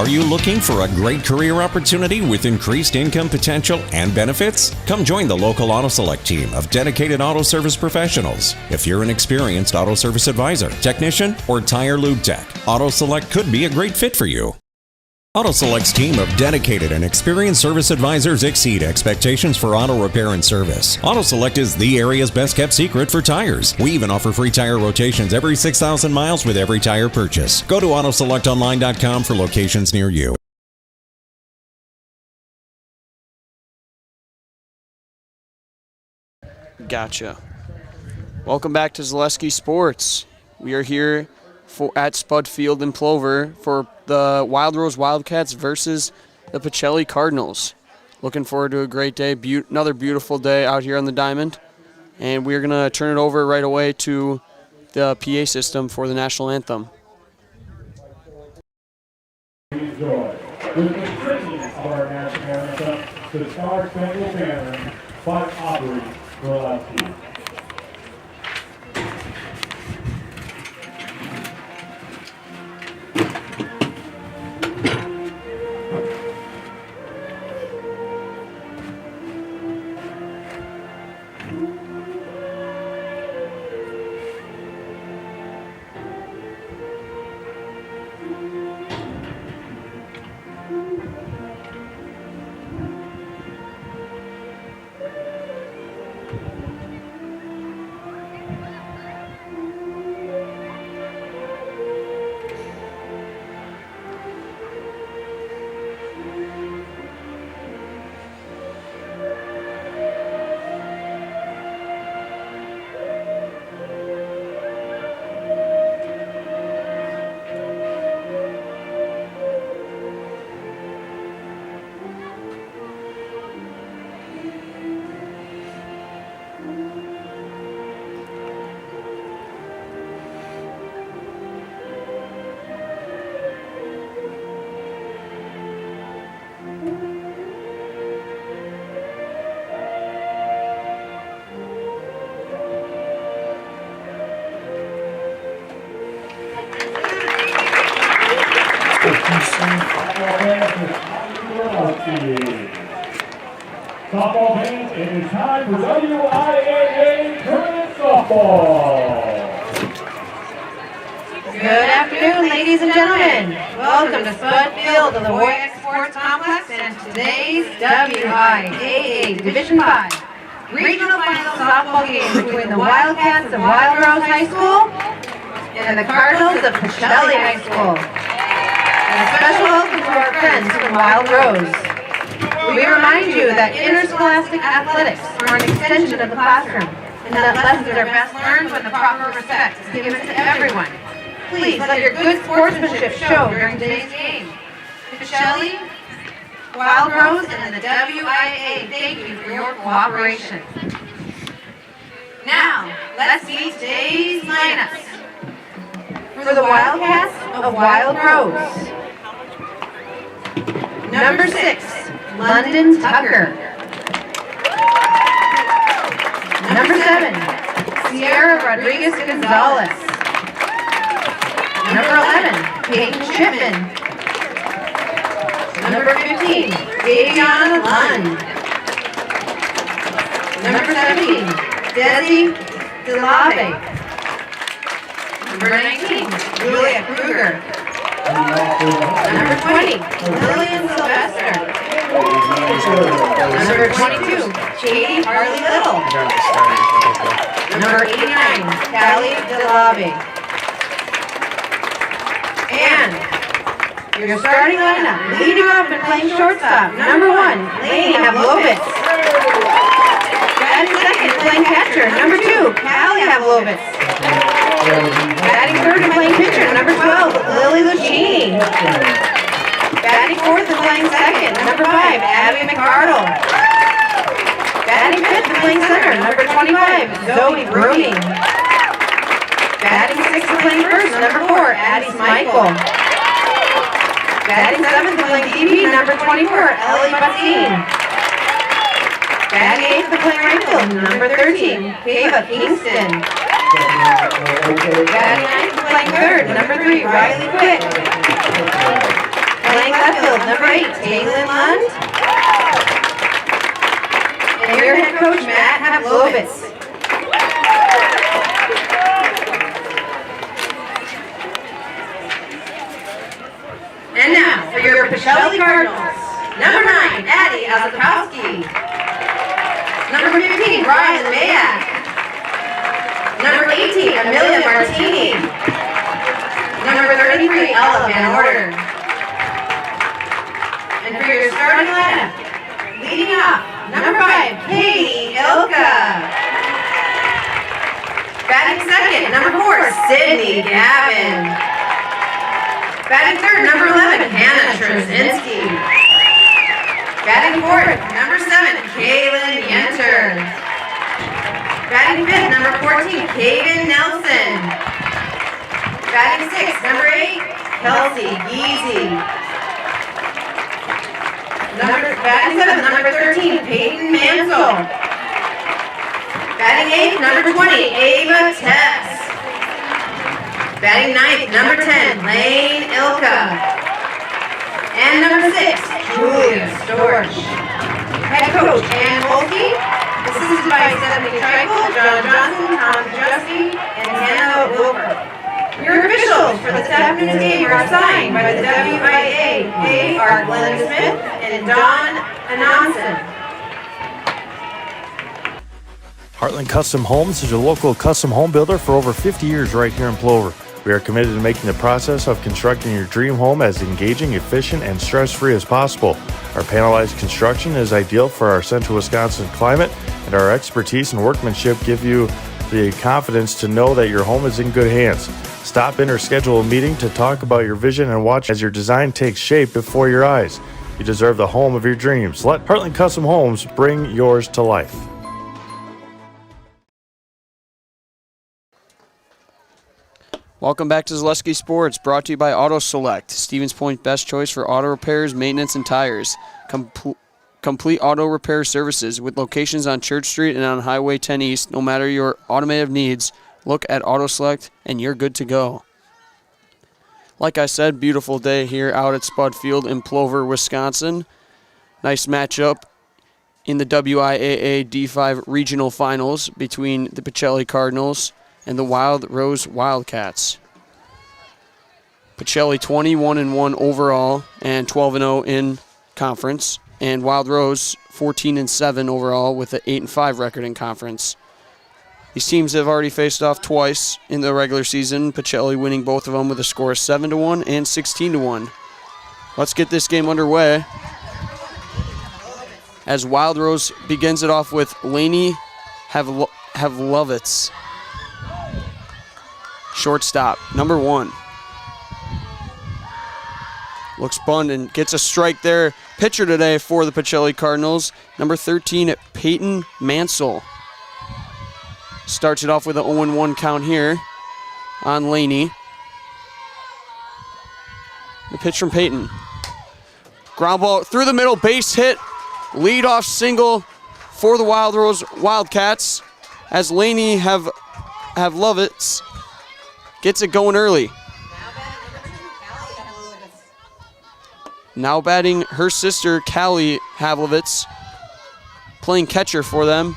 Are you looking for a great career opportunity with increased income potential and benefits? Come join the local Auto Select team of dedicated auto service professionals. If you're an experienced auto service advisor, technician, or tire lube tech, Auto Select could be a great fit for you. Auto Select's team of dedicated and experienced service advisors exceed expectations for auto repair and service. Auto Select is the area's best kept secret for tires. We even offer free tire rotations every 6,000 miles with every tire purchase. Go to AutoSelectOnline.com for locations near you. Gotcha. Welcome back to Zaleski Sports. We are here at Spud Field in Plover for the Wild Rose Wildcats versus the Pacelli Cardinals. Looking forward to a great day, another beautiful day out here on the diamond. And we're going to turn it over right away to the PA system for the national anthem. Enjoy. With the singing of our national anthem, the Star Spangled Banner by Aubrey Gorlowski. Softball fans, it is time for WIAA Tournament Softball. Good afternoon, ladies and gentlemen. Welcome to Spud Field of the WIAA Sports Complex and today's WIAA Division 5 Regional Final Softball game between the Wildcats of Wild Rose High School and the Cardinals of Pacelli High School. And a special welcome to our friends from Wild Rose. We remind you that interscholastic athletics are an extension of the classroom and that lessons are best learned when the proper respect is given to everyone. Please let your good sportsmanship show during today's game. Pacelli, Wild Rose, and the WIAA, thank you for your cooperation. Now, let's see today's lineups. For the Wildcats of Wild Rose, number 6, London Tucker. Number 7, Sierra Rodriguez Gonzalez. Number 11, Peyton Shipman. Number 15, Daviana Lund. Number 17, Desi Delave. Number 19, Julia Kruger. Number 20, Lillian Sylvester. Number 22, Katie Harley Little. Number 89, Callie Delave. And your starting lineup, leading off and playing shortstop, number 1, Lainey Havlovitz. Batting second, playing catcher, number 2, Callie Havlovitz. Batting third and playing pitcher, number 12, Lily Lucchini. Batting fourth and playing second, number 5, Abby McArdle. Batting fifth and playing center, number 25, Zoe Bruni. Batting sixth and playing first, number 4, Addie Michael. Batting seventh and playing DP, number 24, Ellie Bassine. Batting eighth and playing right field, number 13, Kava Kingston. Batting ninth and playing third, number 3, Riley Quick. Playing left field, number 8, Taylor Lund. And your head coach, Matt Havlovitz. And now, for your Pacelli Cardinals, number 9, Addie Azakowski. Number 15, Brian Mayak. Number 18, Amelia Martini. Number 33, Ella Van Order. And for your starting lineup, leading off, number 5, Katie Ilka. Batting second, number 4, Sydney Gavin. Batting third, number 11, Hannah Trzynski. Batting fourth, number 7, Kaylin Yenter. Batting fifth, number 14, Kaden Nelson. Batting sixth, number 8, Kelsey Geezy. Batting seventh, number 13, Peyton Mansell. Batting eighth, number 20, Ava Tess. Batting ninth, number 10, Lane Ilka. And number 6, Julia Storch. Head coach, Ann Holke. Assisted by Stephanie Trikel, John Johnson, Tom Justy, and Hannah Wilbur. Your officials for this afternoon's game are signed by the WIAA. They are Glenn Smith and Don Anonson. Heartland Custom Homes is your local custom home builder for over 50 years right here in Plover. We are committed to making the process of constructing your dream home as engaging, efficient, and stress-free as possible. Our panelized construction is ideal for our central Wisconsin climate, and our expertise and workmanship give you the confidence to know that your home is in good hands. Stop in or schedule a meeting to talk about your vision and watch as your design takes shape before your eyes. You deserve the home of your dreams. Let Heartland Custom Homes bring yours to life. Welcome back to Zaleski Sports, brought to you by Auto Select, Stevens Point's best choice for auto repairs, maintenance, and tires. Complete auto repair services with locations on Church Street and on Highway 10 East. No matter your automotive needs, look at Auto Select and you're good to go. Like I said, beautiful day here out at Spud Field in Plover, Wisconsin. Nice matchup in the WIAA D5 regional finals between the Pacelli Cardinals and the Wild Rose Wildcats. Pacelli 21-1 overall and 12-0 in conference, and Wild Rose 14-7 overall with an 8-5 record in conference. These teams have already faced off twice in the regular season, Pacelli winning both of them with a score of 7-1 and 16-1. Let's get this game underway as Wild Rose begins it off with Lainey Havlovitz. Shortstop, number 1. Looks bunned and gets a strike there. Pitcher today for the Pacelli Cardinals, number 13, Peyton Mansell. Starts it off with an 0-1 count here on Laney. The pitch from Peyton. Ground ball through the middle, base hit. Leadoff single for the Wild Rose Wildcats as Laney Havlovitz gets it going early. Now batting her sister, Callie Havlovitz, playing catcher for them.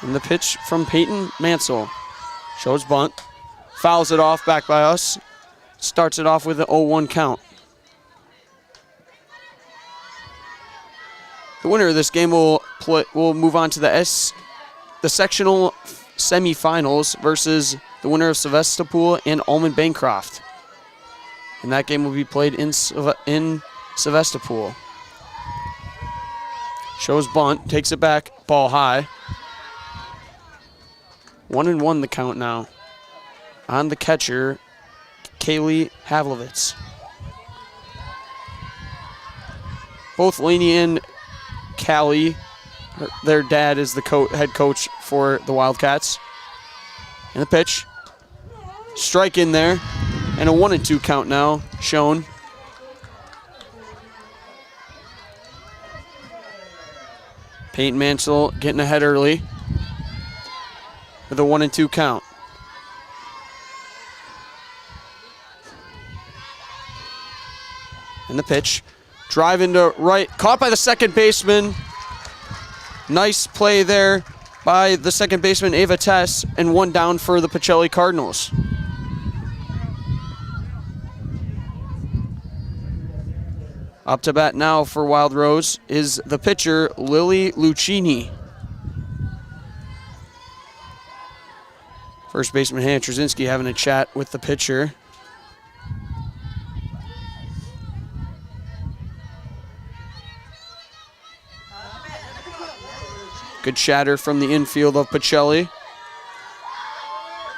And the pitch from Peyton Mansell. Shows bunt. Fouls it off, back by us. Starts it off with an 0-1 count. The winner of this game will move on to the sectional semifinals versus the winner of Sevastopol and Almond Bancroft. And that game will be played in Sevastopol. Shows bunt, takes it back, ball high. 1-1 the count now. On the catcher, Kaylee Havlovitz. Both Laney and Callie, their dad is the head coach for the Wildcats. And the pitch. Strike in there. And a 1-2 count now shown. Peyton Mansell getting ahead early. with a 1-2 count. And the pitch. Drive into right. Caught by the second baseman. Nice play there by the second baseman, Ava Tess, and one down for the Pacelli Cardinals. Up to bat now for Wild Rose is the pitcher, Lily Lucchini. First baseman Hannah Trzynski having a chat with the pitcher. Good chatter from the infield of Pacelli.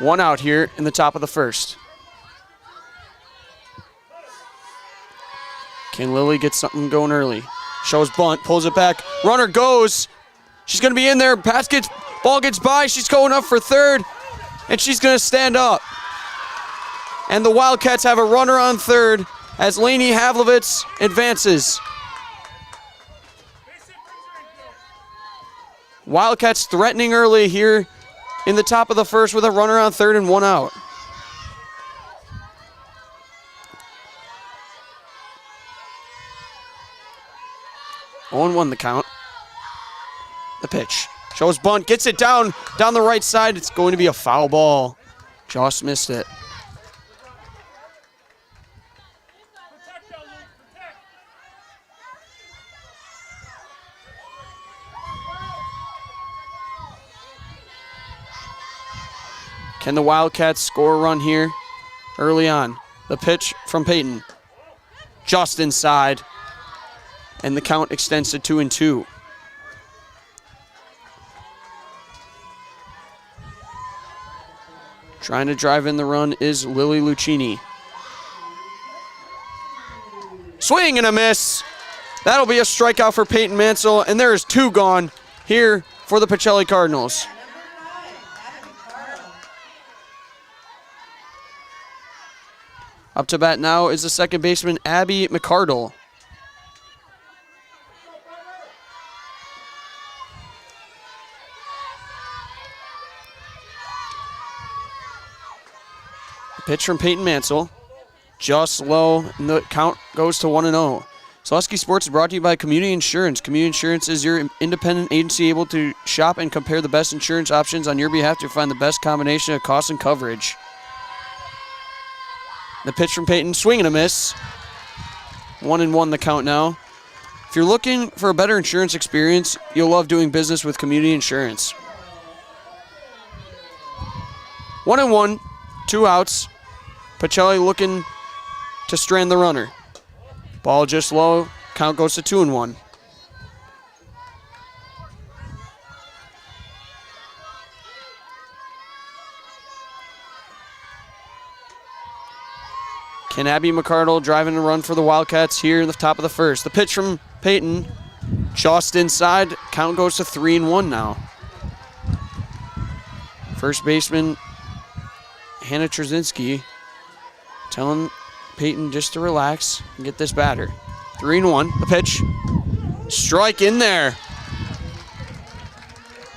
One out here in the top of the first. Can Lily get something going early? Shows bunt, pulls it back. Runner goes. She's going to be in there. Ball gets by. She's going up for third, and she's going to stand up. And the Wildcats have a runner on third as Lainey Havlovitz advances. Wildcats threatening early here in the top of the first with a runner on third and one out. Oh, 1 the count. The pitch. Shows bunt, gets it down the right side. It's going to be a foul ball. Just missed it. Can the Wildcats score a run here early on? The pitch from Peyton. Just inside. And the count extends to 2-2. Trying to drive in the run is Lily Lucchini. Swing and a miss. That'll be a strikeout for Peyton Mansell, and there's 2 gone here for the Pacelli Cardinals. Up to bat now is the second baseman, Abby McCardle. Pitch from Peyton Mansell. Just low, and the count goes to 1-0. Zaleski Sports is brought to you by Community Insurance. Community Insurance is your independent agency able to shop and compare the best insurance options on your behalf to find the best combination of cost and coverage. The pitch from Peyton, swing and a miss. 1-1 the count now. If you're looking for a better insurance experience, you'll love doing business with Community Insurance. 1-1, 2 outs. Pacelli looking to strand the runner. Ball just low, count goes to 2-1. Can Abby McCardle driving a run for the Wildcats here in the top of the first? The pitch from Peyton, just inside. Count goes to 3-1 now. First baseman Hannah Trzynski telling Peyton just to relax and get this batter. 3-1. The pitch, strike in there.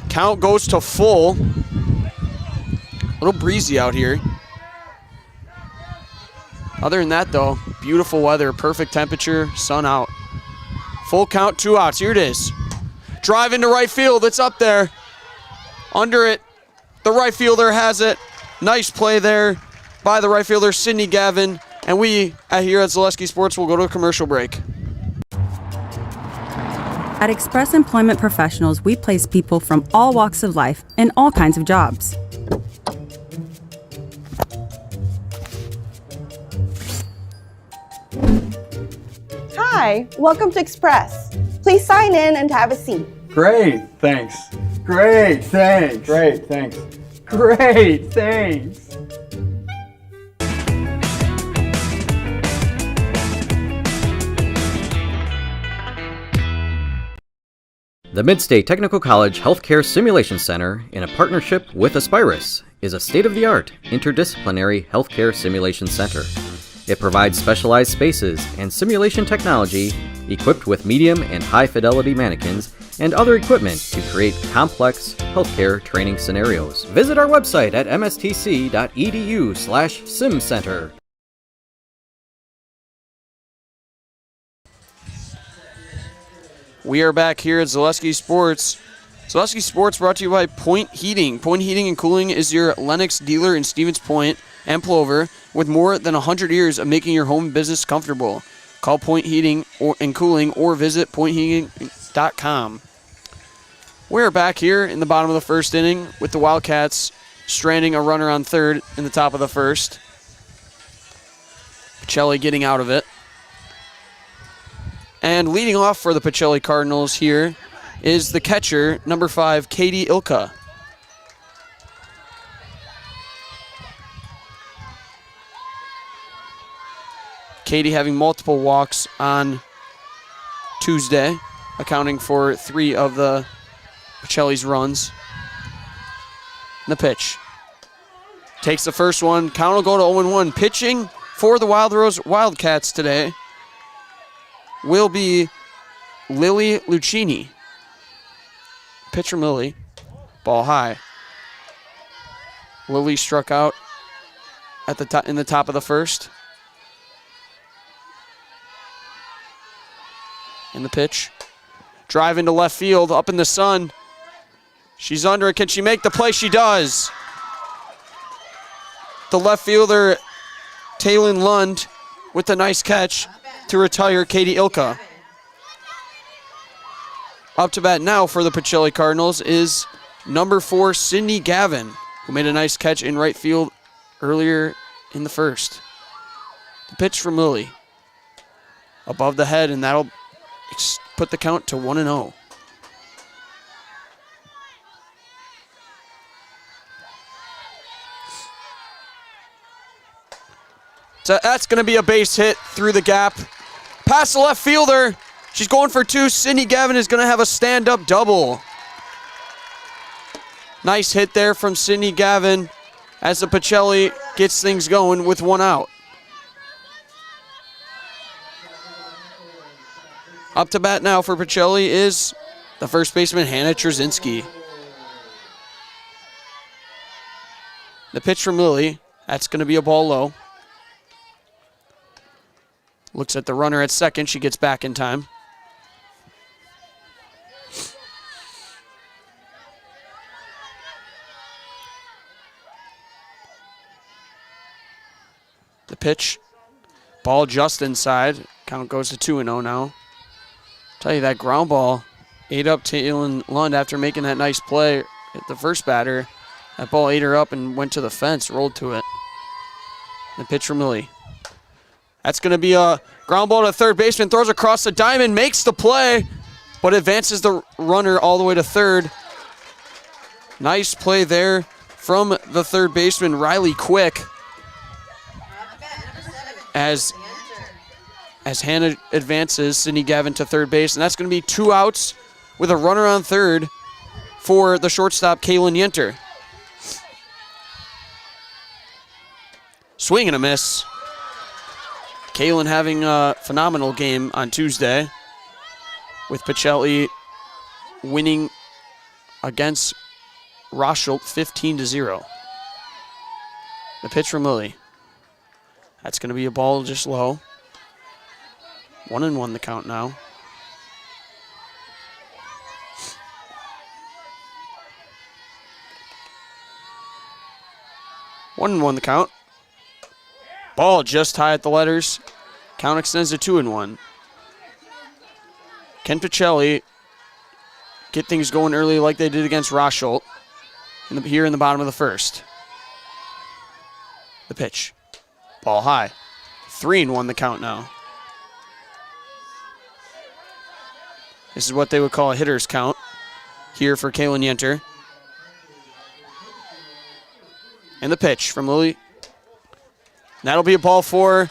Count goes to full. A little breezy out here. Other than that, though, beautiful weather, perfect temperature, sun out. Full count, 2 outs. Here it is. Drive into right field. It's up there. Under it. The right fielder has it. Nice play there by the right fielder, Sydney Gavin. And we, here at Zaleski Sports, will go to a commercial break. At Express Employment Professionals, we place people from all walks of life in all kinds of jobs. Hi, welcome to Express. Please sign in and have a seat. Great, thanks. Great, thanks. Great, thanks. Great, thanks. The Midstate Technical College Healthcare Simulation Center, in a partnership with Aspirus, is a state-of-the-art interdisciplinary healthcare simulation center. It provides specialized spaces and simulation technology equipped with medium and high-fidelity mannequins and other equipment to create complex healthcare training scenarios. Visit our website at mstc.edu/simcenter. We are back here at Zaleski Sports. Zaleski Sports brought to you by Point Heating. Point Heating and Cooling is your Lennox dealer in Stevens Point and Plover with more than 100 years of making your home business comfortable. Call Point Heating and Cooling or visit pointheating.com. We're back here in the bottom of the first inning with the Wildcats stranding a runner on third in the top of the first. Pacelli getting out of it. And leading off for the Pacelli Cardinals here is the catcher, number 5, Katie Ilka. Katie having multiple walks on Tuesday, accounting for 3 of the Pacelli's runs. And the pitch. Takes the first one. Count will go to 0-1. Pitching for the Wild Rose Wildcats today will be Lily Lucchini. Pitch from Lily. Ball high. Lily struck out at the in the top of the first. And the pitch. Drive into left field, up in the sun. She's under it. Can she make the play? She does. The left fielder, Taylin Lund, with a nice catch to retire Katie Ilka. Up to bat now for the Pacelli Cardinals is number 4, Sydney Gavin, who made a nice catch in right field earlier in the first. The pitch from Lily. Above the head, and that'll put the count to 1-0. So that's going to be a base hit through the gap. Past the left fielder. She's going for 2. Sydney Gavin is going to have a stand-up double. Nice hit there from Sydney Gavin as the Pacelli gets things going with 1 out. Up to bat now for Pacelli is the first baseman, Hannah Trzynski. The pitch from Lily. That's going to be a ball low. Looks at the runner at second. She gets back in time. The pitch. Ball just inside. Count goes to 2-0 now. Tell you that ground ball ate up Taylin Lund after making that nice play at the first batter. That ball ate her up and went to the fence, rolled to it. The pitch from Lily. That's going to be a ground ball to third baseman. Throws across the diamond, makes the play, but advances the runner all the way to third. Nice play there from the third baseman, Riley Quick. As Hannah advances Sydney Gavin to third base, and that's going to be 2 outs with a runner on third for the shortstop, Kaylin Yenter. Swing and a miss. Kaylin having a phenomenal game on Tuesday, with Pacelli winning against Rothschild 15-0. The pitch from Lily. That's going to be a ball just low. 1-1 the count now. One and one the count. Ball just high at the letters. Count extends to 2-1. Can Pacelli get things going early like they did against Rothschild here in the bottom of the first? The pitch. Ball high. 3-1 the count now. This is what they would call a hitter's count here for Kaylin Yenter. And the pitch from Lily. That'll be a ball 4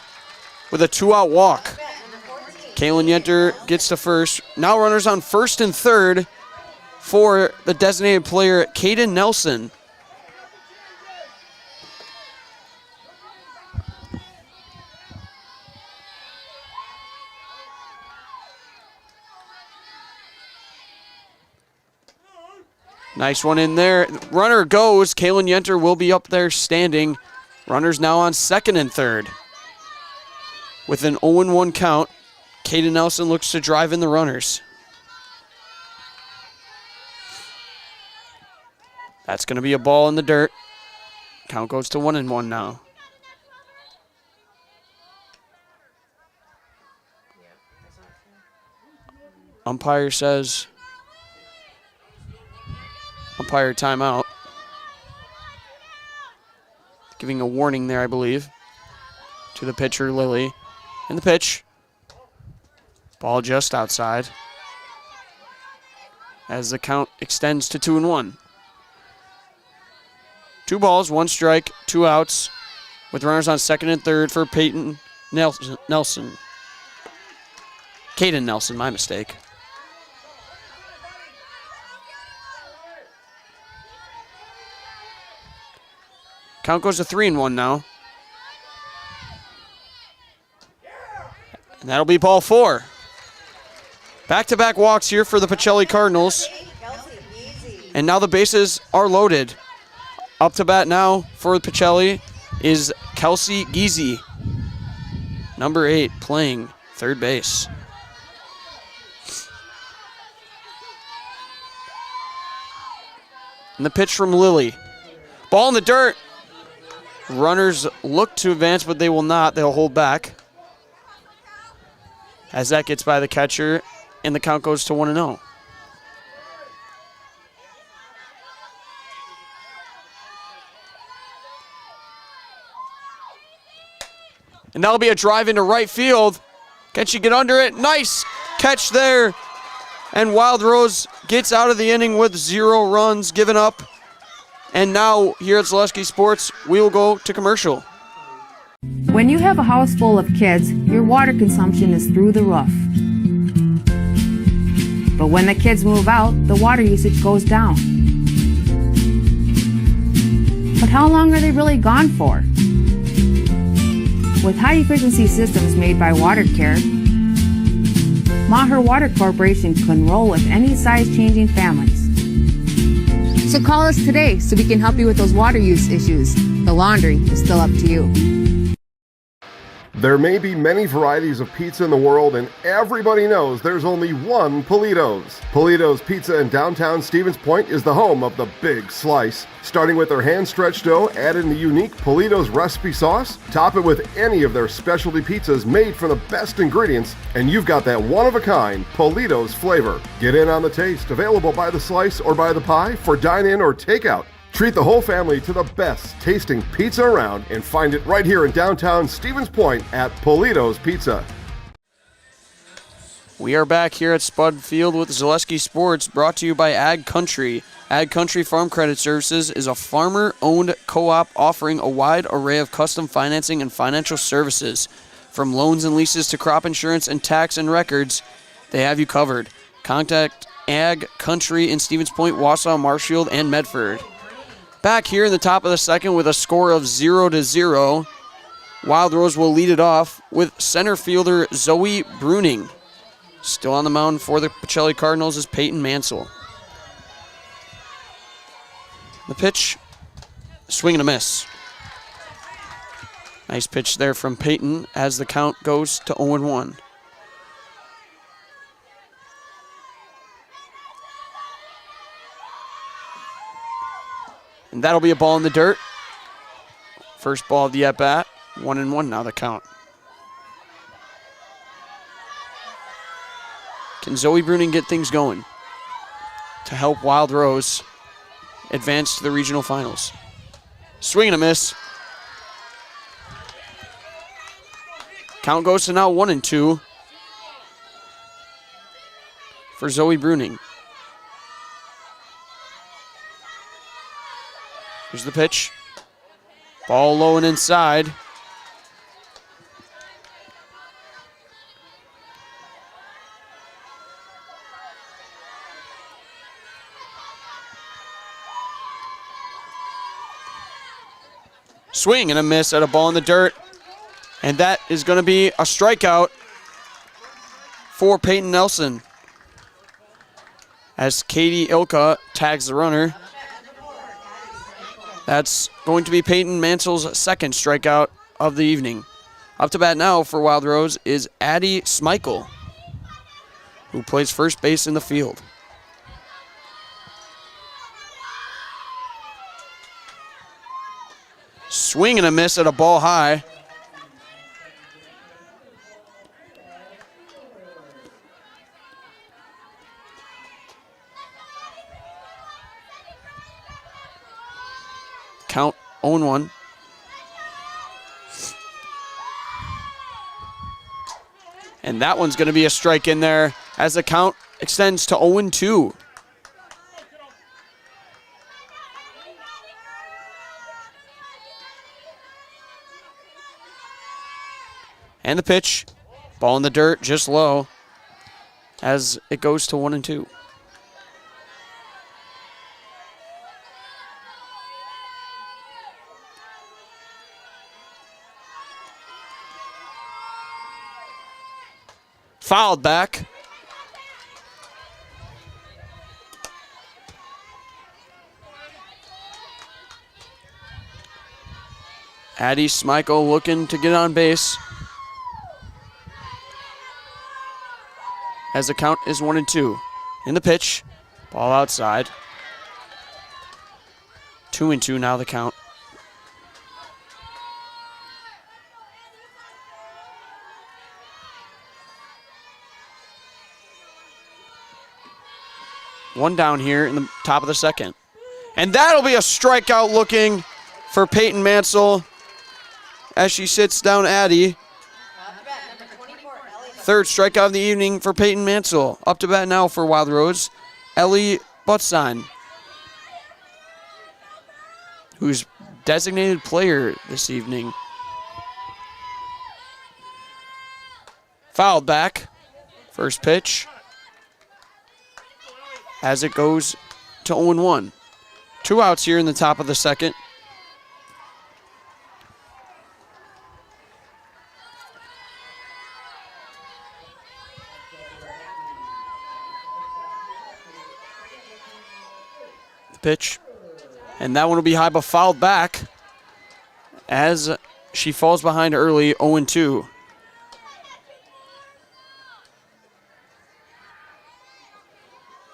with a 2-out walk. Kaylin Yenter gets to first. Now runners on first and third for the designated player, Caden Nelson. Nice one in there. Runner goes. Kalen Yenter will be up there standing. Runners now on second and third. With an 0-1 count, Caden Nelson looks to drive in the runners. That's going to be a ball in the dirt. Count goes to 1-1 now. Umpire says, umpire timeout. Giving a warning there, I believe, to the pitcher, Lilly. And the pitch. Ball just outside. As the count extends to 2-1. 2 balls, 1 strike, 2 outs, with runners on second and third for Peyton Nelson. Caden Nelson, my mistake. Count goes to 3-1 now. And that'll be ball 4. Back-to-back walks here for the Pacelli Cardinals. And now the bases are loaded. Up to bat now for Pacelli is Kelsey Giese, number 8, playing third base. And the pitch from Lilly. Ball in the dirt. Runners look to advance, but they will not. They'll hold back. As that gets by the catcher, and the count goes to 1-0. And that'll be a drive into right field. Can she get under it? Nice catch there. And Wild Rose gets out of the inning with 0 runs given up. And now here at Zaleski Sports, we will go to commercial. When you have a house full of kids, your water consumption is through the roof. But when the kids move out, the water usage goes down. But how long are they really gone for? With high-efficiency systems made by WaterCare, Maher Water Corporation can roll with any size-changing families. So call us today so we can help you with those water use issues. The laundry is still up to you. There may be many varieties of pizza in the world, and everybody knows there's only one Polito's. Polito's Pizza in downtown Stevens Point is the home of the Big Slice. Starting with their hand-stretched dough, add in the unique Polito's recipe sauce, top it with any of their specialty pizzas made from the best ingredients, and you've got that one-of-a-kind Polito's flavor. Get in on the taste, available by the slice or by the pie for dine-in or takeout. Treat the whole family to the best tasting pizza around and find it right here in downtown Stevens Point at Polito's Pizza. We are back here at Spud Field with Zaleski Sports, brought to you by Ag Country. Ag Country Farm Credit Services is a farmer-owned co-op offering a wide array of custom financing and financial services. From loans and leases to crop insurance and tax and records, they have you covered. Contact Ag Country in Stevens Point, Wausau, Marshfield, and Medford. Back here in the top of the second with a score of 0-0. Wild Rose will lead it off with center fielder Zoe Bruning. Still on the mound for the Pacelli Cardinals is Peyton Mansell. The pitch, swing and a miss. Nice pitch there from Peyton as the count goes to 0-1. And that'll be a ball in the dirt. First ball of the at-bat. 1-1 now the count. Can Zoe Bruning get things going to help Wild Rose advance to the regional finals? Swing and a miss. Count goes to now 1-2 for Zoe Bruning. Here's the pitch. Ball low and inside. Swing and a miss at a ball in the dirt. And that is going to be a strikeout for Peyton Nelson. as Katie Ilka tags the runner. That's going to be Peyton Mansell's second strikeout of the evening. Up to bat now for Wild Rose is Addie Smeichel, who plays first base in the field. Swing and a miss at a ball high. Count 0-1. And that one's going to be a strike in there as the count extends to 0-2. And the pitch, ball in the dirt, just low, as it goes to 1-2. Fouled back. Addie Smeichel looking to get on base. As the count is 1-2. In the pitch, ball outside. 2-2 now the count. One down here in the top of the second. And that'll be a strikeout looking for Peyton Mansell as she sits down Addie. Third strikeout of the evening for Peyton Mansell. Up to bat now for Wild Rose, Ellie Butstein, who's designated player this evening. Fouled back. First pitch. As it goes to 0-1. 2 outs here in the top of the second. The pitch. And that one will be high, but fouled back as she falls behind early, 0-2.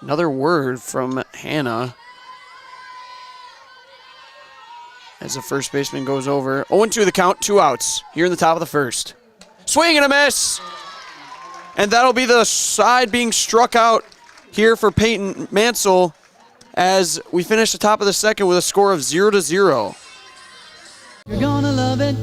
Another word from Hannah as the first baseman goes over. 0-2 the count, 2 outs here in the top of the first. Swing and a miss. And that'll be the side being struck out here for Peyton Mansell as we finish the top of the second with a score of 0-0. You're gonna love it.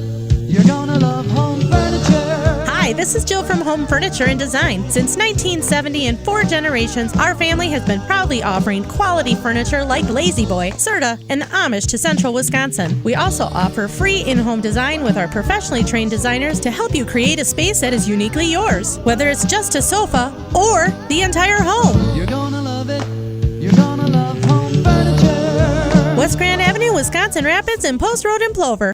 You're gonna love home furniture. Hi, this is Jill from Home Furniture and Design. Since 1970 and 4 generations, our family has been proudly offering quality furniture like Lazy Boy, Serta, and Amish to Central Wisconsin. We also offer free in-home design with our professionally trained designers to help you create a space that is uniquely yours, whether it's just a sofa or the entire home. You're gonna love it. You're gonna love home furniture. West Grand Avenue, Wisconsin Rapids, and Post Road in Plover.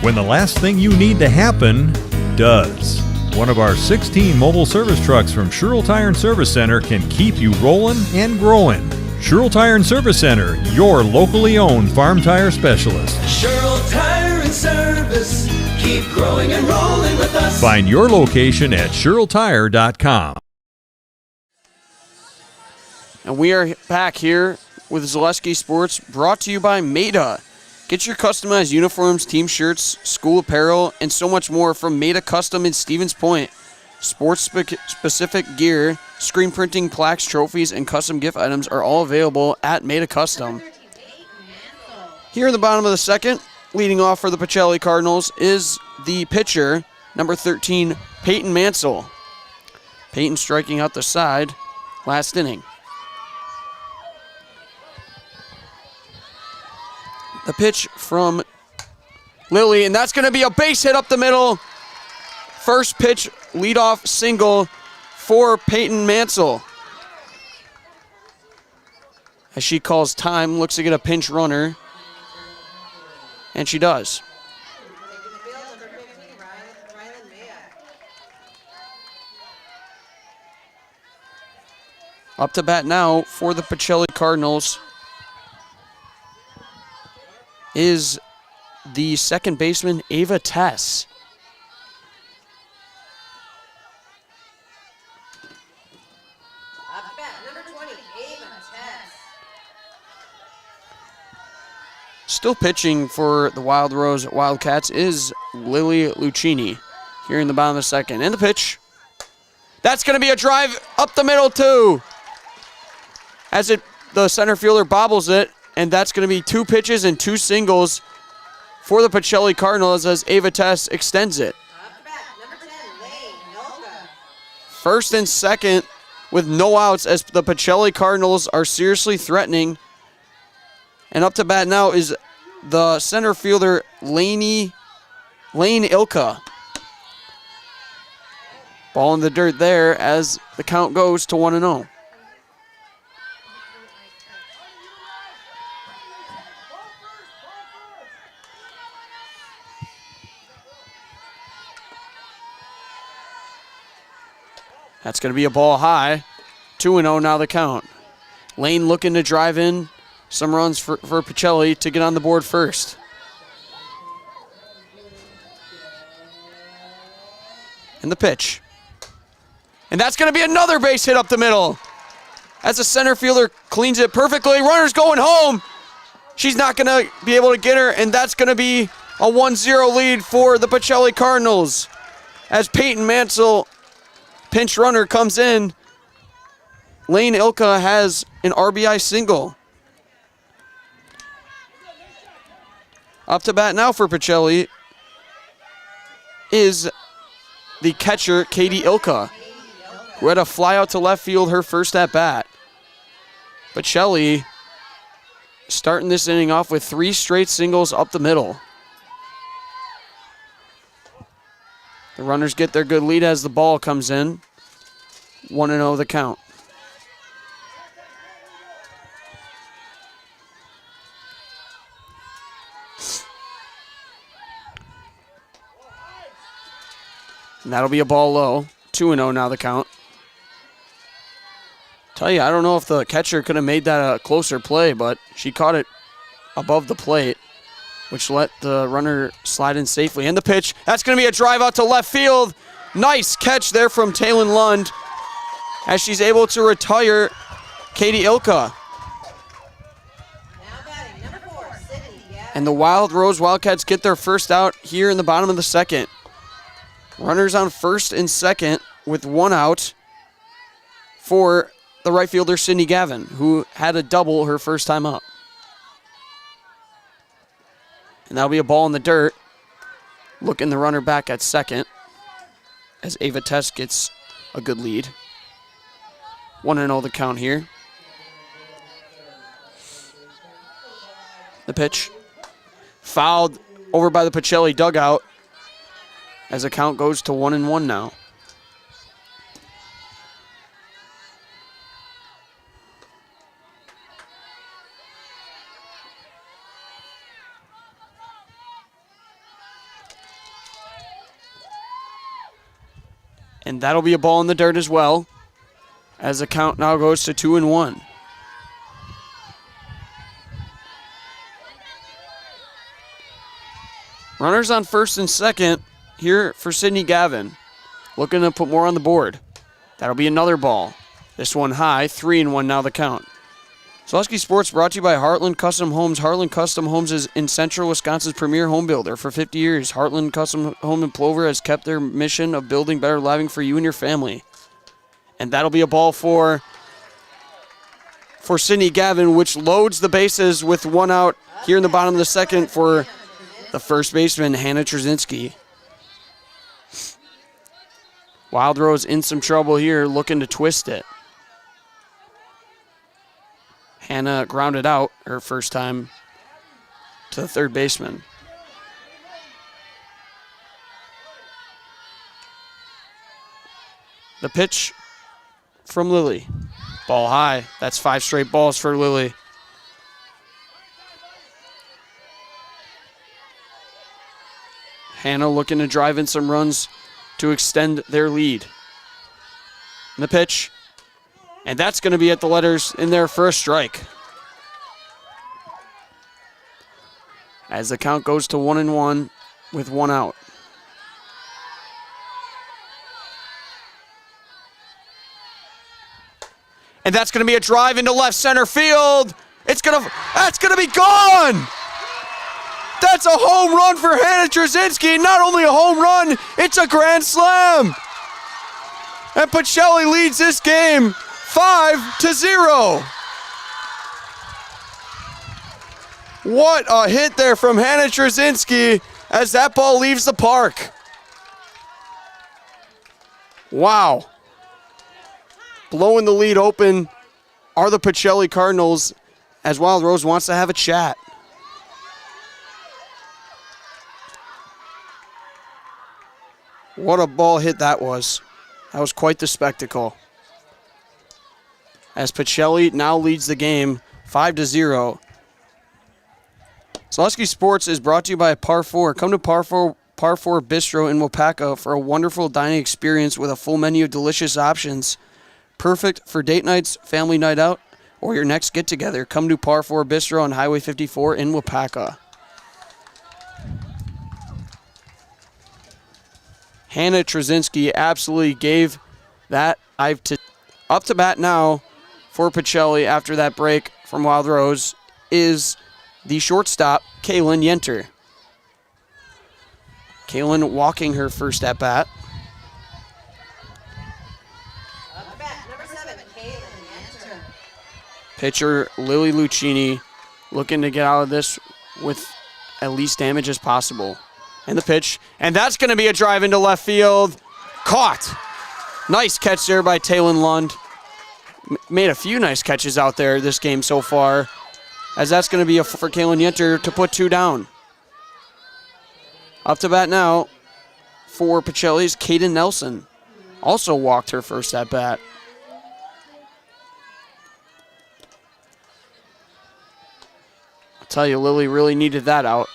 When the last thing you need to happen does. One of our 16 mobile service trucks from Sherrill Tire and Service Center can keep you rolling and growing. Sherrill Tire and Service Center, your locally owned farm tire specialist. Sherrill Tire and Service, keep growing and rolling with us. Find your location at SherrillTire.com. And we are back here with Zaleski Sports, brought to you by Maida. Get your customized uniforms, team shirts, school apparel, and so much more from Maida Custom in Stevens Point. Sports-specific gear, screen printing, plaques, trophies, and custom gift items are all available at Maida Custom. Here in the bottom of the second, leading off for the Pacelli Cardinals is the pitcher, number 13, Peyton Mansell. Peyton striking out the side last inning. The pitch from Lily, and that's going to be a base hit up the middle. First pitch, leadoff single for Peyton Mansell. as she calls time, looks to get a pinch runner, and she does. Up to bat now for the Pacelli Cardinals is the second baseman, Ava Tess. Still pitching for the Wild Rose Wildcats is Lily Lucchini here in the bottom of the second. And the pitch. That's going to be a drive up the middle too. As the center fielder bobbles it, and that's going to be 2 pitches and 2 singles for the Pacelli Cardinals as Ava Tess extends it. First and second with no outs as the Pacelli Cardinals are seriously threatening. And up to bat now is the center fielder, Lane Ilka. Ball in the dirt there as the count goes to 1-0. That's going to be a ball high. 2-0 now the count. Lane looking to drive in some runs for Pacelli to get on the board first. And the pitch. And that's going to be another base hit up the middle. As the center fielder cleans it perfectly. Runner's going home. She's not going to be able to get her, and that's going to be a 1-0 lead for the Pacelli Cardinals. As Peyton Mansell, pinch runner, comes in. Lane Ilka has an RBI single. Up to bat now for Pacelli is the catcher, Katie Ilka, who had a fly out to left field her first at bat. Pacelli starting this inning off with 3 straight singles up the middle. The runners get their good lead as the ball comes in. 1-0 the count. And that'll be a ball low. 2-0 now the count. Tell you, I don't know if the catcher could have made that a closer play, but she caught it above the plate, which let the runner slide in safely. And the pitch, that's going to be a drive out to left field. Nice catch there from Taylon Lund as she's able to retire Katie Ilka. And the Wild Rose Wildcats get their first out here in the bottom of the second. Runners on first and second with 1 out for the right fielder, Sydney Gavin, who had a double her first time up. And that'll be a ball in the dirt. Looking the runner back at second as Ava Tess gets a good lead. 1-0 the count here. The pitch. Fouled over by the Pacelli dugout as the count goes to 1-1 now. And that'll be a ball in the dirt as well, as the count now goes to 2-1. Runners on first and second here for Sydney Gavin, looking to put more on the board. That'll be another ball. This one high, 3-1 now the count. Zaleski Sports brought to you by Heartland Custom Homes. Heartland Custom Homes is in central Wisconsin's premier home builder. For 50 years, Heartland Custom Home in Plover has kept their mission of building better living for you and your family. And that'll be a ball for Sydney Gavin, which loads the bases with 1 out here in the bottom of the second for the first baseman, Hannah Trzynski. Wild Rose in some trouble here, looking to twist it. Hannah grounded out her first time to the third baseman. The pitch from Lily. Ball high. That's 5 straight balls for Lily. Hannah looking to drive in some runs to extend their lead. And the pitch. And that's going to be at the letters in there for a strike. As the count goes to 1-1 with one out. And that's going to be a drive into left center field. That's going to be gone. That's a home run for Hannah Trzynski. Not only a home run, it's a grand slam. And Pacelli leads this game 5-0. What a hit there from Hannah Trzynski as that ball leaves the park. Wow. Blowing the lead open are the Pacelli Cardinals as Wild Rose wants to have a chat. What a ball hit that was. That was quite the spectacle. As Pacelli now leads the game 5-0. Zaleski Sports is brought to you by Par 4. Come to Par 4 Bistro in Wapaka for a wonderful dining experience with a full menu of delicious options. Perfect for date nights, family night out, or your next get-together. Come to Par 4 Bistro on Highway 54 in Wapaka. Hannah Trzynski absolutely gave that up to bat now for Pacelli after that break from Wild Rose is the shortstop, Kaylin Yenter. Kaylin walking her first at bat. Pitcher Lily Lucchini looking to get out of this with at least damage as possible. And the pitch, and that's going to be a drive into left field. Caught. Nice catch there by Taylin Lund. Made a few nice catches out there this game so far, as that's going to be for Kaylin Yenter to put two down. Up to bat now for Pacelli's Kaden Nelson. Also walked her first at bat. I'll tell you, Lily really needed that out.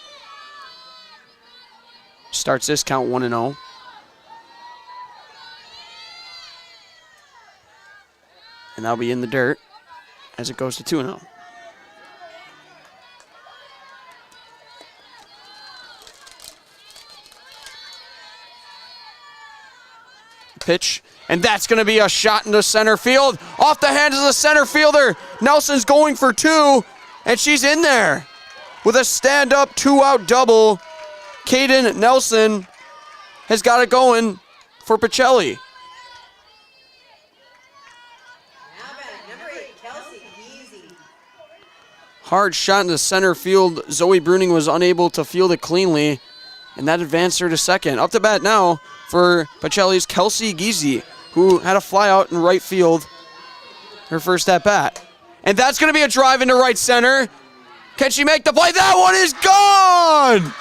Starts this count 1-0. And that'll be in the dirt as it goes to 2-0. Pitch, and that's going to be a shot into center field. Off the hands of the center fielder. Nelson's going for two, and she's in there with a stand-up two-out double. Kaden Nelson has got it going for Pacelli. Hard shot into center field. Zoe Bruning was unable to field it cleanly, and that advanced her to second. Up to bat now for Pacelli's Kelsey Giese, who had a fly out in right field her first at bat. And that's going to be a drive into right center. Can she make the play? That one is gone!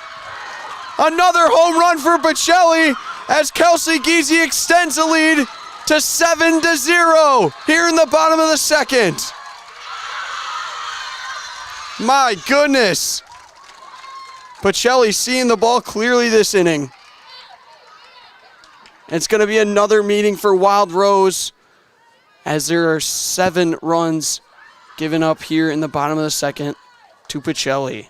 Another home run for Pacelli as Kelsey Giese extends the lead to 7-0 here in the bottom of the second. My goodness. Pacelli seeing the ball clearly this inning. It's going to be another meeting for Wild Rose as there are 7 runs given up here in the bottom of the second to Pacelli.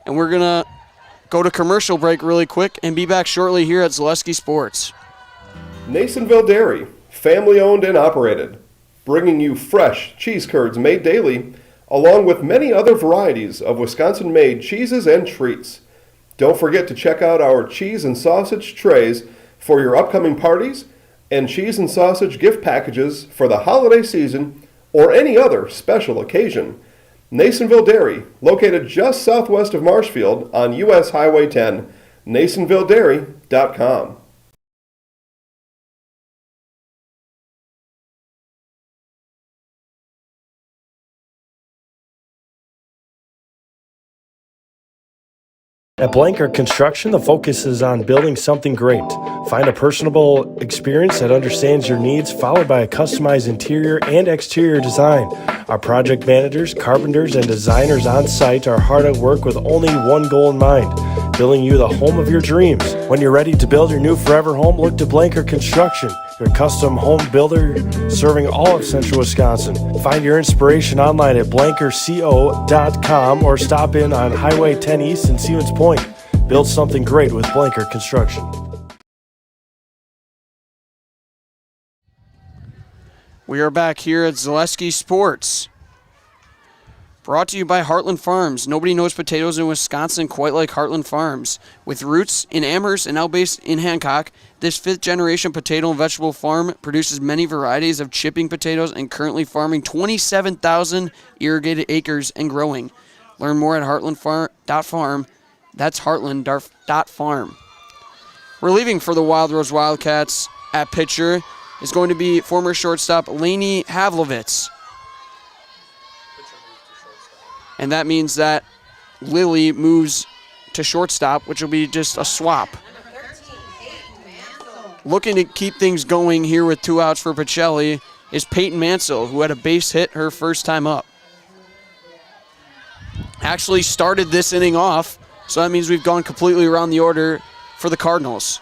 And we're going to go to commercial break really quick and be back shortly here at Zaleski Sports. Nasonville Dairy, family owned and operated, bringing you fresh cheese curds made daily, along with many other varieties of Wisconsin-made cheeses and treats. Don't forget to check out our cheese and sausage trays for your upcoming parties and cheese and sausage gift packages for the holiday season or any other special occasion. Nasonville Dairy, located just southwest of Marshfield on US Highway 10, NasonvilleDairy.com. At Blanker Construction, the focus is on building something great. Find a personable experience that understands your needs, followed by a customized interior and exterior design. Our project managers, carpenters, and designers on site are hard at work with only one goal in mind: building you the home of your dreams. When you're ready to build your new forever home, look to Blanker Construction, your custom home builder serving all of Central Wisconsin. Find your inspiration online at blankerco.com or stop in on Highway 10 East in Stevens Point. Build something great with Blanker Construction. We are back here at Zaleski Sports. Brought to you by Heartland Farms. Nobody knows potatoes in Wisconsin quite like Heartland Farms. With roots in Amherst and now based in Hancock, this fifth-generation potato and vegetable farm produces many varieties of chipping potatoes and currently farming 27,000 irrigated acres and growing. Learn more at heartland.farm. That's heartland.farm. Relieving for the Wild Rose Wildcats at pitcher is going to be former shortstop Lainey Havlovitz. And that means that Lily moves to shortstop, which will be just a swap. Looking to keep things going here with 2 outs for Pacelli is Peyton Mansell, who had a base hit her first time up. Actually started this inning off, so that means we've gone completely around the order for the Cardinals.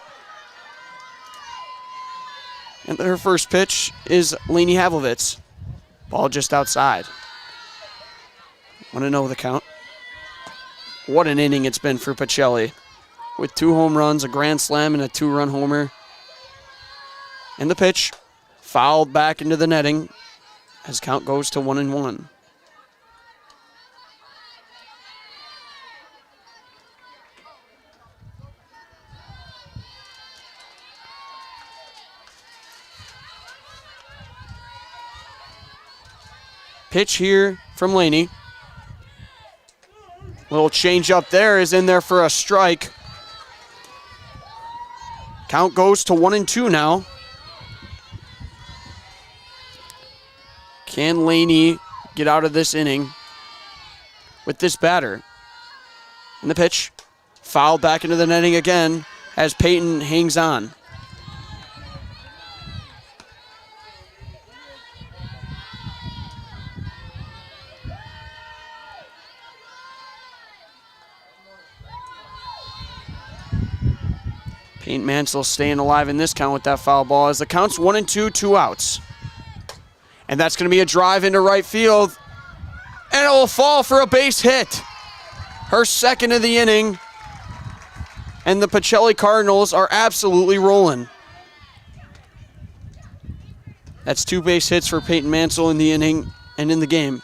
And her first pitch is Lainey Havlovitz. Ball just outside. Want to know the count? What an inning it's been for Pacelli, with 2 home runs, a grand slam, and a 2-run homer. And the pitch, fouled back into the netting as count goes to 1-1. Pitch here from Laney. Little change up there is in there for a strike. Count goes to 1-2 now. Can Laney get out of this inning with this batter? And the pitch, fouled back into the netting again as Peyton hangs on. Peyton Mansell staying alive in this count with that foul ball as the count's 1-2, 2 outs. And that's going to be a drive into right field. And it will fall for a base hit. Her second of the inning. And the Pacelli Cardinals are absolutely rolling. That's 2 base hits for Peyton Mansell in the inning and in the game.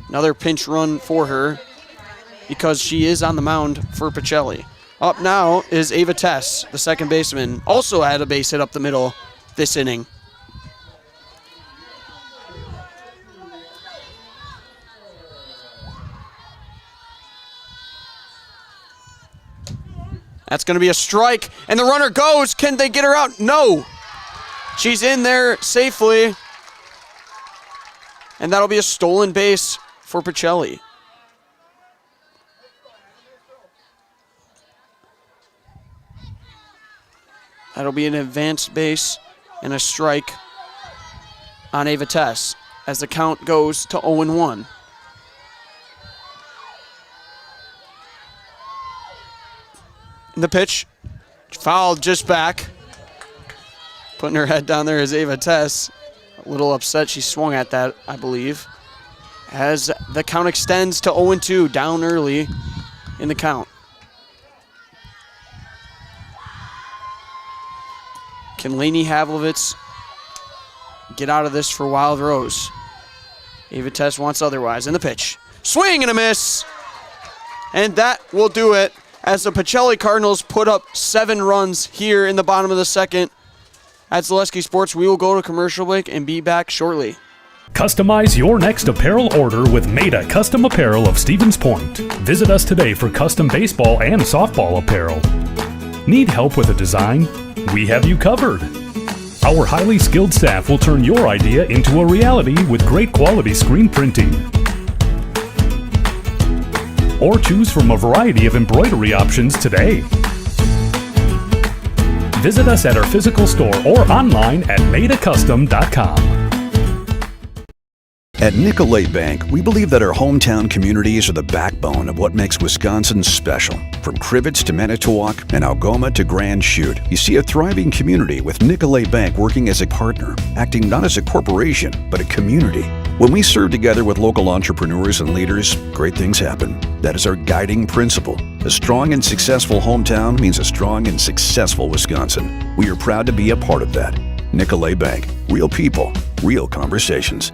Another pinch run for her because she is on the mound for Pacelli. Up now is Ava Tess, the second baseman. Also had a base hit up the middle this inning. That's going to be a strike, and the runner goes. Can they get her out? No. She's in there safely, and that'll be a stolen base for Pacelli. That'll be an advanced base and a strike on Ava Tess as the count goes to 0-1. And the pitch, fouled just back. Putting her head down there is Ava Tess. A little upset she swung at that, I believe. As the count extends to 0-2, down early in the count. Can Lainey Havlovitz get out of this for Wild Rose? Ava Tess wants otherwise. And the pitch. Swing and a miss. And that will do it as the Pacelli Cardinals put up 7 runs here in the bottom of the second. At Zaleski Sports, we will go to commercial break and be back shortly. Customize your next apparel order with Maida Custom Apparel of Stevens Point. Visit us today for custom baseball and softball apparel. Need help with a design? We have you covered. Our highly skilled staff will turn your idea into a reality with great quality screen printing. or choose from a variety of embroidery options today. Visit us at our physical store or online at madeacustom.com. At Nicolet Bank, we believe that our hometown communities are the backbone of what makes Wisconsin special. From Crivets to Manitowoc and Algoma to Grand Chute, you see a thriving community with Nicolet Bank working as a partner, acting not as a corporation, but a community. When we serve together with local entrepreneurs and leaders, great things happen. That is our guiding principle. A strong and successful hometown means a strong and successful Wisconsin. We are proud to be a part of that. Nicolet Bank. Real people, real conversations.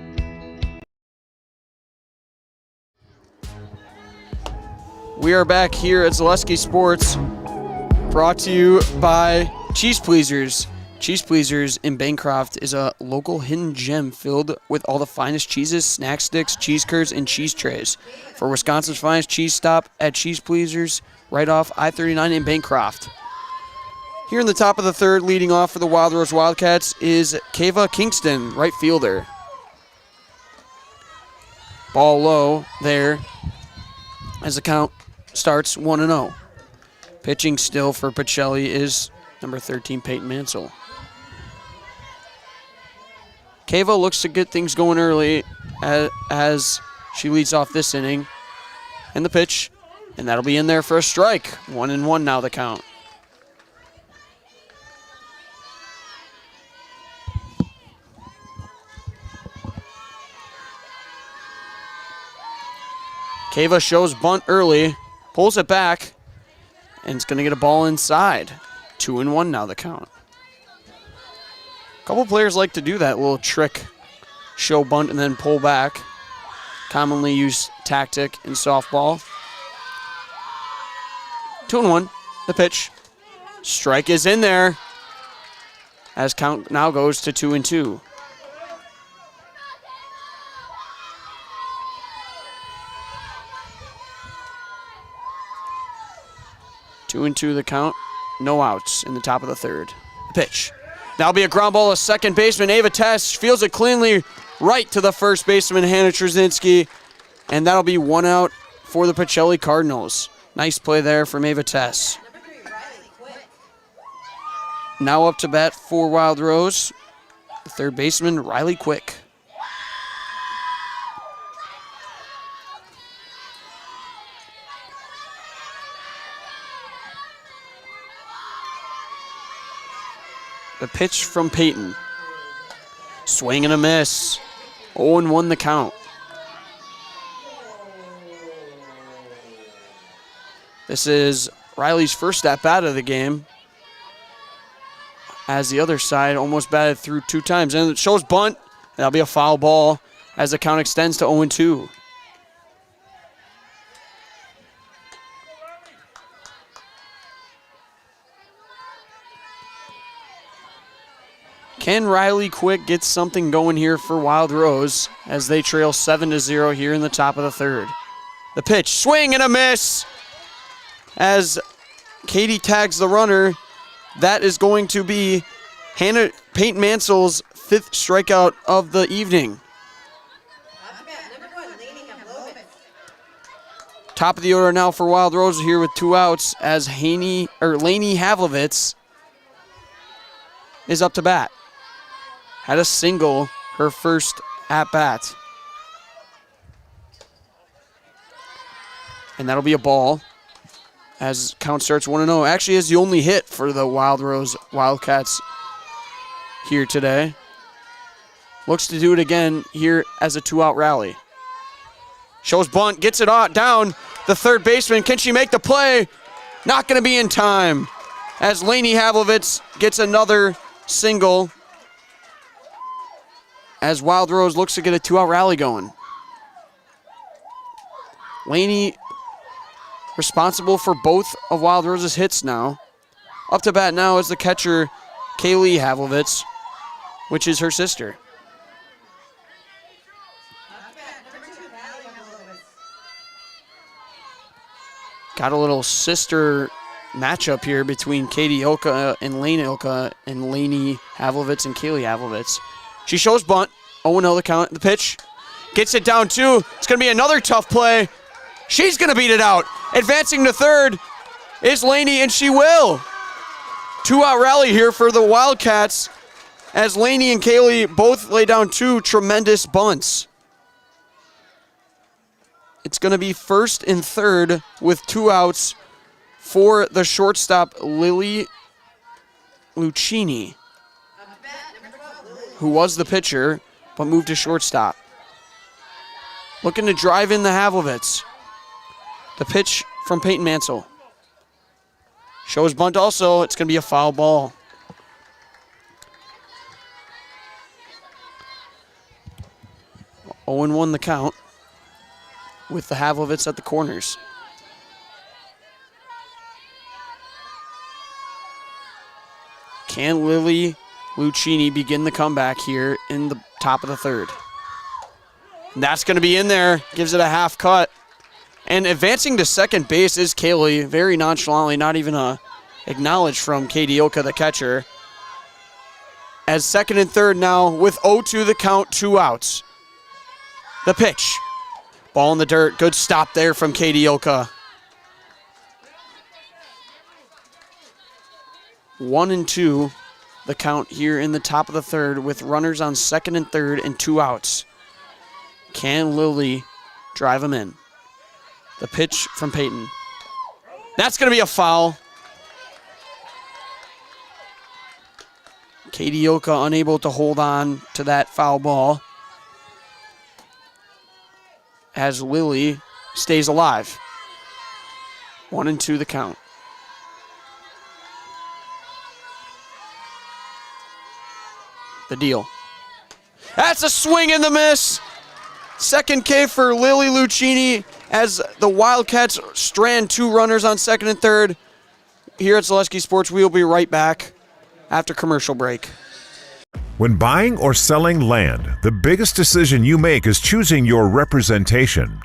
We are back here at Zaleski Sports, brought to you by Cheese Pleasers. Cheese Pleasers in Bancroft is a local hidden gem filled with all the finest cheeses, snack sticks, cheese curds, and cheese trays. For Wisconsin's finest cheese stop at Cheese Pleasers, right off I-39 in Bancroft. Here in the top of the third, leading off for the Wild Rose Wildcats is Kava Kingston, right fielder. Ball low there as the count starts 1-0. Pitching still for Pacelli is number 13, Peyton Mansell. Kava looks to get things going early as she leads off this inning. And the pitch, and that'll be in there for a strike. 1-1 now the count. Kava shows bunt early. Pulls it back, and it's going to get a ball inside. 2-1 now the count. A couple players like to do that little trick, show bunt and then pull back. Commonly used tactic in softball. 2-1, the pitch. Strike is in there, as count now goes to 2-2. Two and two the count. No outs in the top of the third. The pitch. That'll be a ground ball to second baseman. Ava Tess fields it cleanly right to the first baseman, Hannah Trzynski. And that'll be one out for the Pacelli Cardinals. Nice play there from Ava Tess. Now up to bat for Wild Rose, the third baseman, Riley Quick. The pitch from Peyton. Swing and a miss. 0-1 the count. This is Riley's first at-bat of the game, as the other side almost batted through 2 times. And it shows bunt. That'll be a foul ball as the count extends to 0-2. Can Riley Quick get something going here for Wild Rose as they trail 7-0 here in the top of the third? The pitch, swing and a miss as Katie tags the runner. That is going to be Peyton Mansell's 5th strikeout of the evening. Top of the order now for Wild Rose here with 2 outs as Lainey Havlovitz is up to bat. Had a single her first at-bat. And that'll be a ball as count starts 1-0. Actually is the only hit for the Wild Rose Wildcats here today. Looks to do it again here as a 2-out rally. Shows bunt, gets it down. The third baseman, can she make the play? Not going to be in time as Lainey Havlovitz gets another single as Wild Rose looks to get a 2-out rally going. Lainey responsible for both of Wild Rose's hits now. Up to bat now is the catcher, Kaylee Havlovitz, which is her sister. Got a little sister matchup here between Katie Ilka and Lane Ilka and Lainey Havlovitz and Kaylee Havlovitz. She shows bunt. 0-0 the count. The pitch. Gets it down 2. It's going to be another tough play. She's going to beat it out. Advancing to third is Laney, and she will. 2-out rally here for the Wildcats as Laney and Kaylee both lay down 2 tremendous bunts. It's going to be first and third with 2 outs for the shortstop, Lily Lucchini, who was the pitcher but moved to shortstop. Looking to drive in the Havlovitz. The pitch from Peyton Mansell. Shows bunt also. It's going to be a foul ball. Oh, 0-1 the count with the Havlovitz at the corners. Can Lily Lucchini begin the comeback here in the top of the third? And that's going to be in there. Gives it a half cut. And advancing to second base is Kaylee, very nonchalantly, not even acknowledged from Katie Ilka, the catcher. As second and third now with 0-2 the count, 2 outs. The pitch. Ball in the dirt. Good stop there from Katie Ilka. 1-2 the count here in the top of the third with runners on second and third and 2 outs. Can Lily drive them in? The pitch from Peyton. That's going to be a foul. Katie Ilka unable to hold on to that foul ball as Lily stays alive. 1-2 the count. The deal. That's a swing and the miss. Second K for Lily Lucchini as the Wildcats strand 2 runners on second and third. Here at Zaleski Sports, we will be right back after commercial break. When buying or selling land, the biggest decision you make is choosing your representation.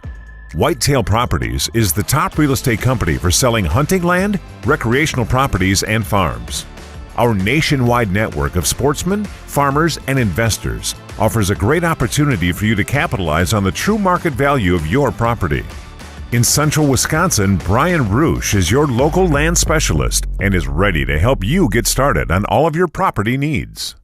Whitetail Properties is the top real estate company for selling hunting land, recreational properties, and farms. Our nationwide network of sportsmen, farmers, and investors offers a great opportunity for you to capitalize on the true market value of your property. In central Wisconsin, Brian Roosh is your local land specialist and is ready to help you get started on all of your property needs.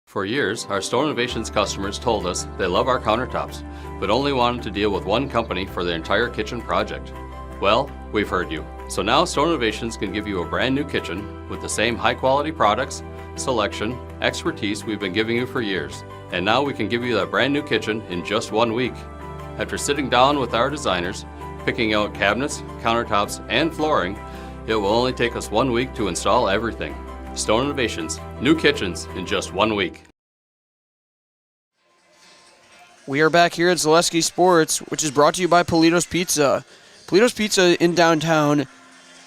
For years, our Stone Innovations customers told us they love our countertops, but only wanted to deal with one company for their entire kitchen project. Well, we've heard you. So now Stone Innovations can give you a brand new kitchen with the same high quality products, selection, expertise we've been giving you for years. And now we can give you that brand new kitchen in just 1 week. After sitting down with our designers, picking out cabinets, countertops, and flooring, it will only take us 1 week to install everything. Stone Innovations, new kitchens in just 1 week. We are back here at Zaleski Sports, which is brought to you by Polito's Pizza. Polito's Pizza in downtown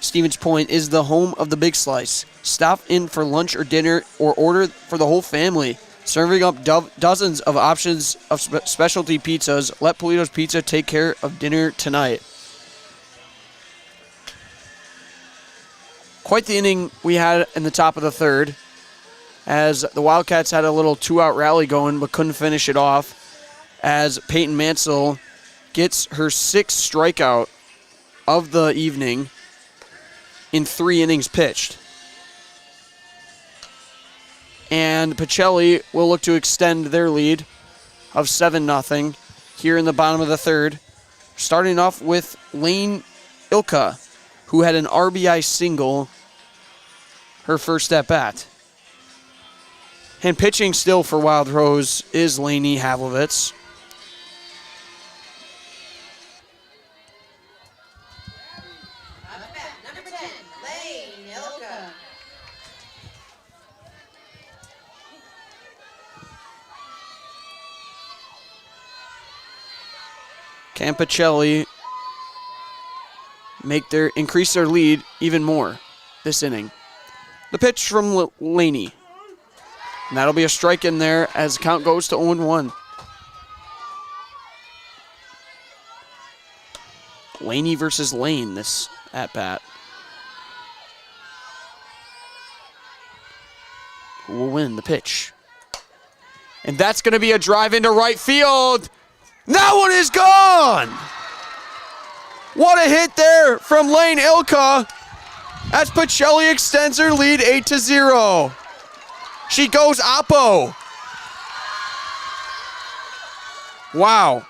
Stevens Point is the home of the Big Slice. Stop in for lunch or dinner or order for the whole family. Serving up dozens of options of specialty pizzas. Let Polito's Pizza take care of dinner tonight. Quite the inning we had in the top of the third as the Wildcats had a little 2-out rally going but couldn't finish it off as Peyton Mansell gets her 6th strikeout of the evening in 3 innings pitched. And Pacelli will look to extend their lead of 7-0 here in the bottom of the third. Starting off with Lane Ilka, who had an RBI single her first at bat. And pitching still for Wild Rose is Lainey Havlovitz. Number 10, Lane Ilka. Can Pacelli increase their lead even more this inning? The pitch from Laney. And that'll be a strike in there as the count goes to 0-1. Laney versus Lane this at-bat. Who will win the pitch? And that's going to be a drive into right field. That one is gone! What a hit there from Lane Ilka as Pacelli extends her lead 8-0. She goes oppo. Wow.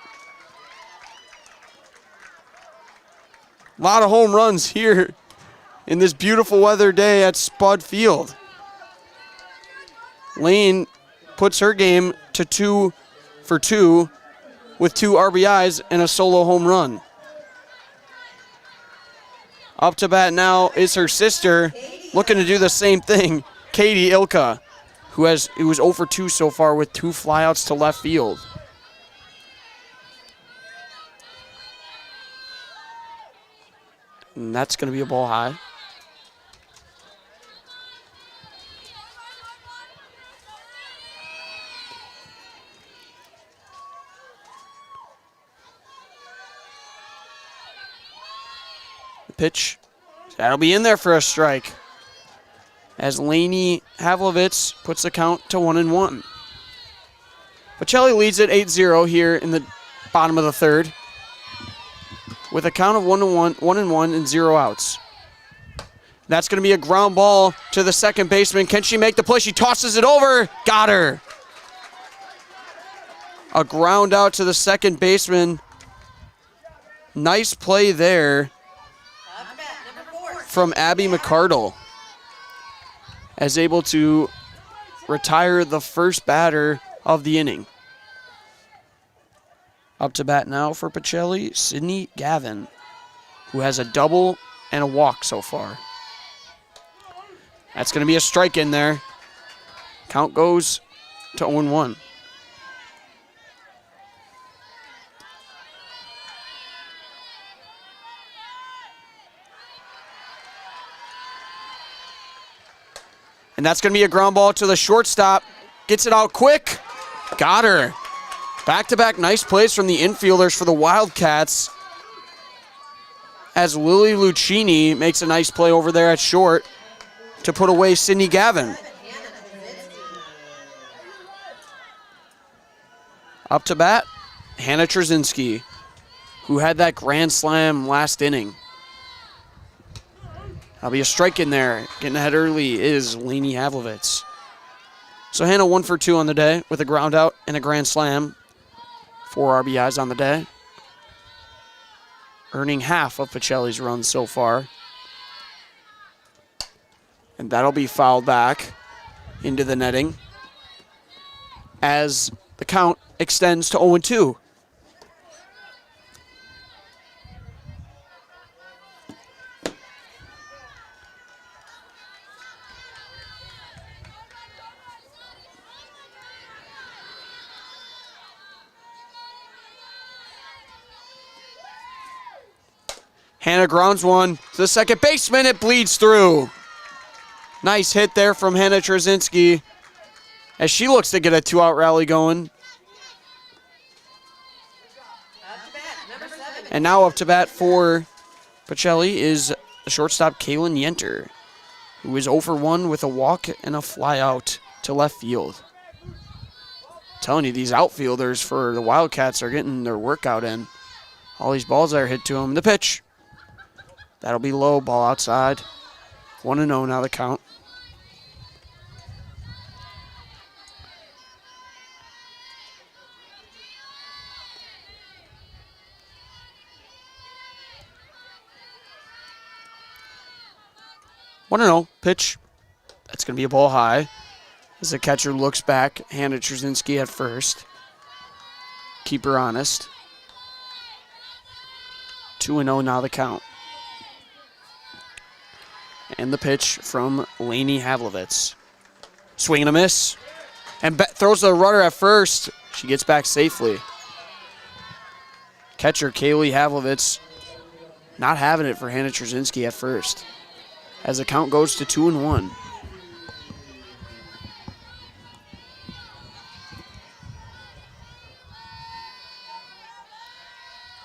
A lot of home runs here in this beautiful weather day at Spud Field. Lane puts her game to 2 for 2 with 2 RBIs and a solo home run. Up to bat now is her sister, looking to do the same thing, Katie Ilka, who was 0 for 2 so far with 2 flyouts to left field. And that's going to be a ball high. Pitch, that'll be in there for a strike as Lainey Havlovitz puts the count to 1-1. Pacelli leads at 8-0 here in the bottom of the third with a count of 1-1 and 0 outs. That's going to be a ground ball to the second baseman. Can she make the play? She tosses it over. Got her. A ground out to the second baseman. Nice play there from Abby McCardle, as able to retire the first batter of the inning. Up to bat now for Pacelli, Sydney Gavin, who has a double and a walk so far. That's going to be a strike in there. Count goes to 0-1. And that's going to be a ground ball to the shortstop. Gets it out quick. Got her. Back-to-back nice plays from the infielders for the Wildcats, as Lily Lucchini makes a nice play over there at short to put away Sydney Gavin. Up to bat, Hannah Trzynski, who had that grand slam last inning. That'll be a strike in there. Getting ahead early is Lainey Havlovitz. So Hannah 1 for 2 on the day with a ground out and a grand slam. 4 RBIs on the day. Earning half of Pacelli's runs so far. And that'll be fouled back into the netting as the count extends to 0-2. Hannah grounds one to the second baseman. It bleeds through. Nice hit there from Hannah Trzynski as she looks to get a 2-out rally going. And now up to bat for Pacelli is the shortstop Kaylin Yenter, who is 0 for 1 with a walk and a fly out to left field. I'm telling you, these outfielders for the Wildcats are getting their workout in. All these balls that are hit to them. The pitch. That'll be low, ball outside. 1-0 now the count. Pitch. That's going to be a ball high. As the catcher looks back, Hannah Trzynski at first. Keep her honest. 2-0 now the count. And the pitch from Lainey Havlovitz. Swing and a miss. And throws the runner at first. She gets back safely. Catcher Kaylee Havlovitz not having it for Hannah Trzynski at first, as the count goes to 2-1.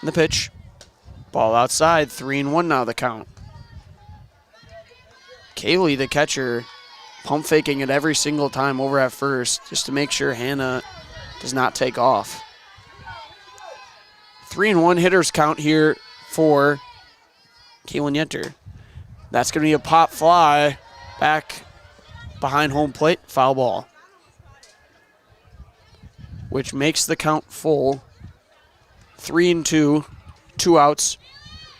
And the pitch. Ball outside, 3-1 now the count. Kaylee, the catcher, pump faking it every single time over at first just to make sure Hannah does not take off. 3-1 hitters count here for Kaylin Yenter. That's going to be a pop fly back behind home plate, foul ball, which makes the count full. 3-2, 2 outs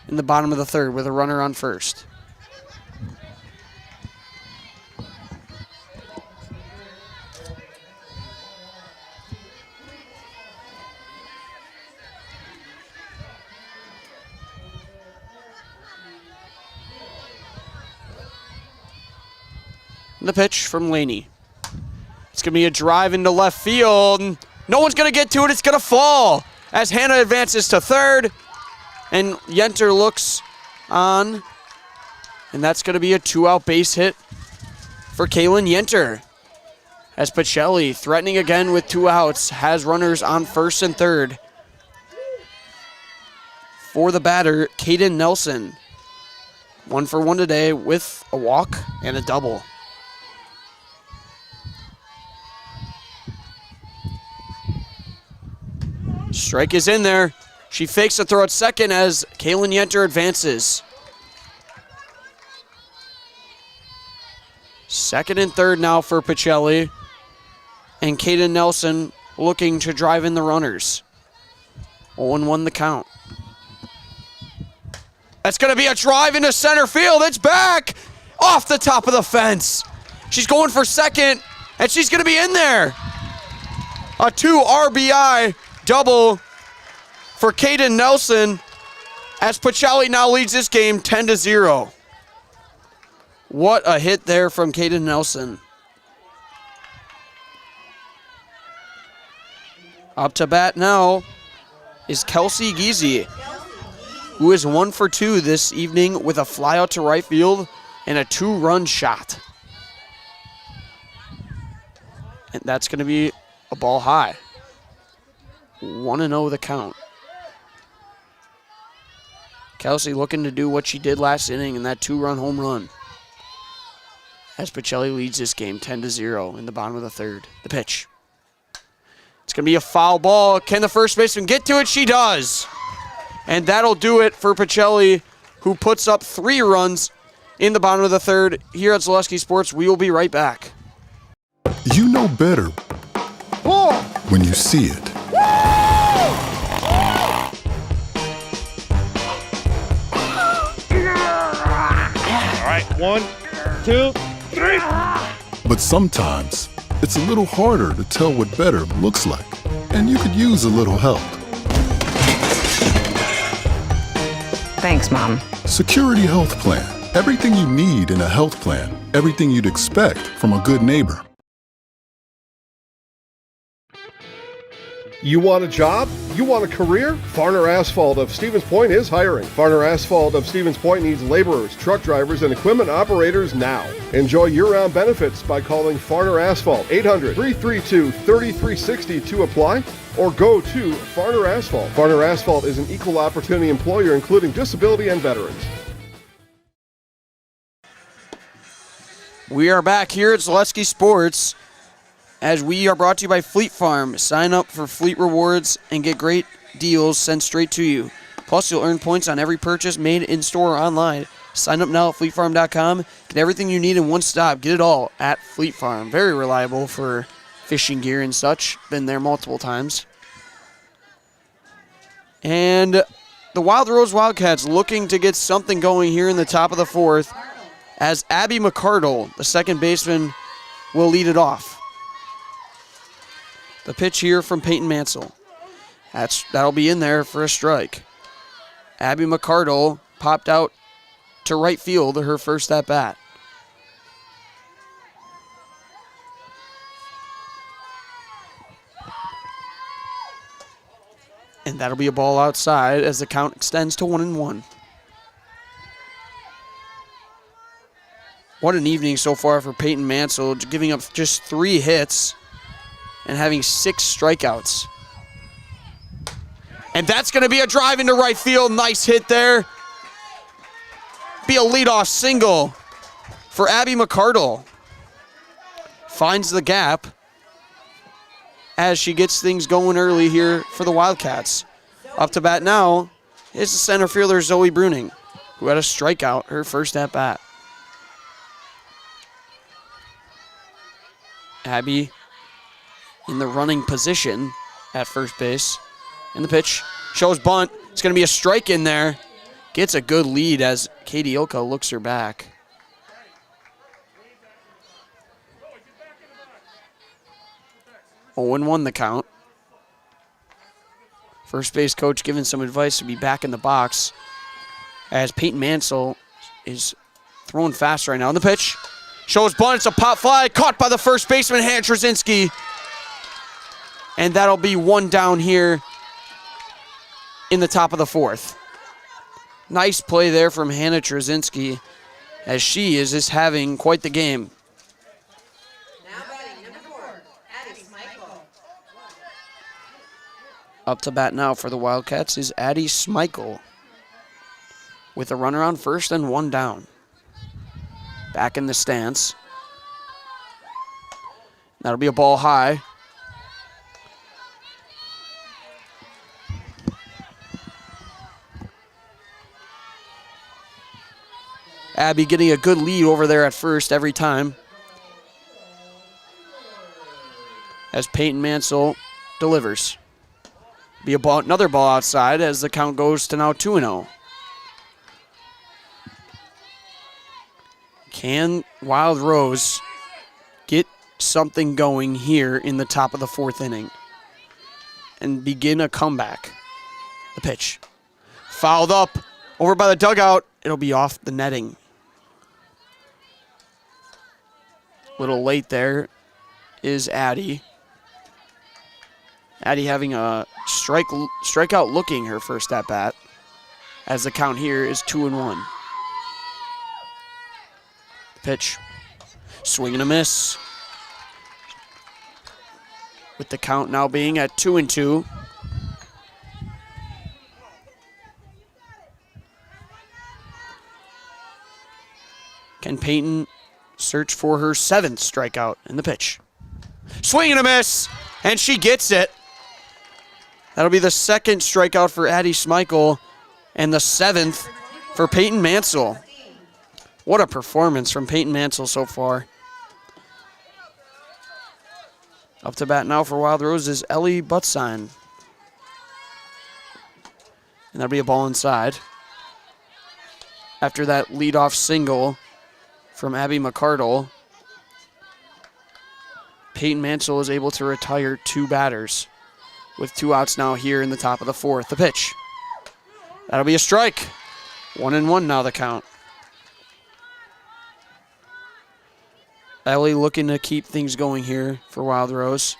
in the bottom of the third with a runner on first. The pitch from Laney. It's going to be a drive into left field. No one's going to get to it. It's going to fall as Hannah advances to third. And Yenter looks on. And that's going to be a 2-out base hit for Kaylin Yenter. As Pacelli, threatening again with 2 outs, has runners on first and third. For the batter, Kaden Nelson. 1 for 1 today with a walk and a double. Strike is in there. She fakes a throw at second as Kaylin Yenter advances. Second and third now for Pacelli. And Kaden Nelson looking to drive in the runners. 0-1 the count. That's going to be a drive into center field. It's back off the top of the fence. She's going for second, and she's going to be in there. A 2 RBI double for Kaden Nelson as Pacelli now leads this game 10-0. What a hit there from Kaden Nelson. Up to bat now is Kelsey Giese, who is 1 for 2 this evening with a fly out to right field and a 2-run shot. And that's going to be a ball high. 1-0 the count. Kelsey looking to do what she did last inning in that 2-run home run. As Pacelli leads this game 10-0 in the bottom of the third. The pitch. It's going to be a foul ball. Can the first baseman get to it? She does. And that'll do it for Pacelli, who puts up 3 runs in the bottom of the third. Here at Zaleski Sports, we will be right back. You know better when you see it. All right, 1, 2, 3. But sometimes it's a little harder to tell what better looks like, and you could use a little help. Thanks, Mom. Security Health Plan. Everything you need in a health plan. Everything you'd expect from a good neighbor. You want a job? You want a career? Farner Asphalt of Stevens Point is hiring. Farner Asphalt of Stevens Point needs laborers, truck drivers, and equipment operators now. Enjoy year-round benefits by calling Farner Asphalt 800-332-3360 to apply, or go to Farner Asphalt. Farner Asphalt is an equal opportunity employer including disability and veterans. We are back here at Zaleski Sports as we are brought to you by Fleet Farm. Sign up for Fleet Rewards and get great deals sent straight to you. Plus, you'll earn points on every purchase made in-store or online. Sign up now at fleetfarm.com. Get everything you need in one stop. Get it all at Fleet Farm. Very reliable for fishing gear and such. Been there multiple times. And the Wild Rose Wildcats looking to get something going here in the top of the fourth as Abby McCardle, the second baseman, will lead it off. The pitch here from Peyton Mansell. That'll be in there for a strike. Abby McCardle popped out to right field her first at bat. And that'll be a ball outside as the count extends to 1-1. What an evening so far for Peyton Mansell, giving up just 3 hits and having 6 strikeouts. And that's going to be a drive into right field. Nice hit there. Be a leadoff single for Abby McCardle. Finds the gap as she gets things going early here for the Wildcats. Up to bat now is the center fielder Zoe Bruning, who had a strikeout her first at bat. Abby in the running position at first base. And the pitch shows bunt. It's going to be a strike in there. Gets a good lead as Katie Ilka looks her back. Oh, 0-1 the count. First base coach giving some advice to be back in the box as Peyton Mansell is throwing fast right now. And the pitch shows bunt. It's a pop fly caught by the first baseman, Hannah Trzynski. And that'll be one down here in the top of the fourth. Nice play there from Hannah Trzynski as she is just having quite the game. Up to bat now for the Wildcats is Addie Smeichel with a runner on first and one down. Back in the stance. That'll be a ball high. Abby getting a good lead over there at first every time. As Peyton Mansell delivers. Be a ball, another ball outside as the count goes to now 2-0. Can Wild Rose get something going here in the top of the fourth inning and begin a comeback? The pitch. Fouled up over by the dugout. It'll be off the netting. A little late there is Addie. Addie having a strikeout looking her first at bat as the count here is 2-1. Pitch. Swing and a miss. With the count now being at 2-2. Can Peyton search for her 7th strikeout in the pitch? Swing and a miss, and she gets it. That'll be the 2nd strikeout for Addie Smeichel and the 7th for Peyton Mansell. What a performance from Peyton Mansell so far. Up to bat now for Wild Rose is Ellie Butzine. And that'll be a ball inside. After that leadoff single from Abby McCardle, Peyton Mansell is able to retire 2 batters with 2 outs now here in the top of the fourth. The pitch. That'll be a strike. 1-1 now the count. Ellie looking to keep things going here for Wild Rose.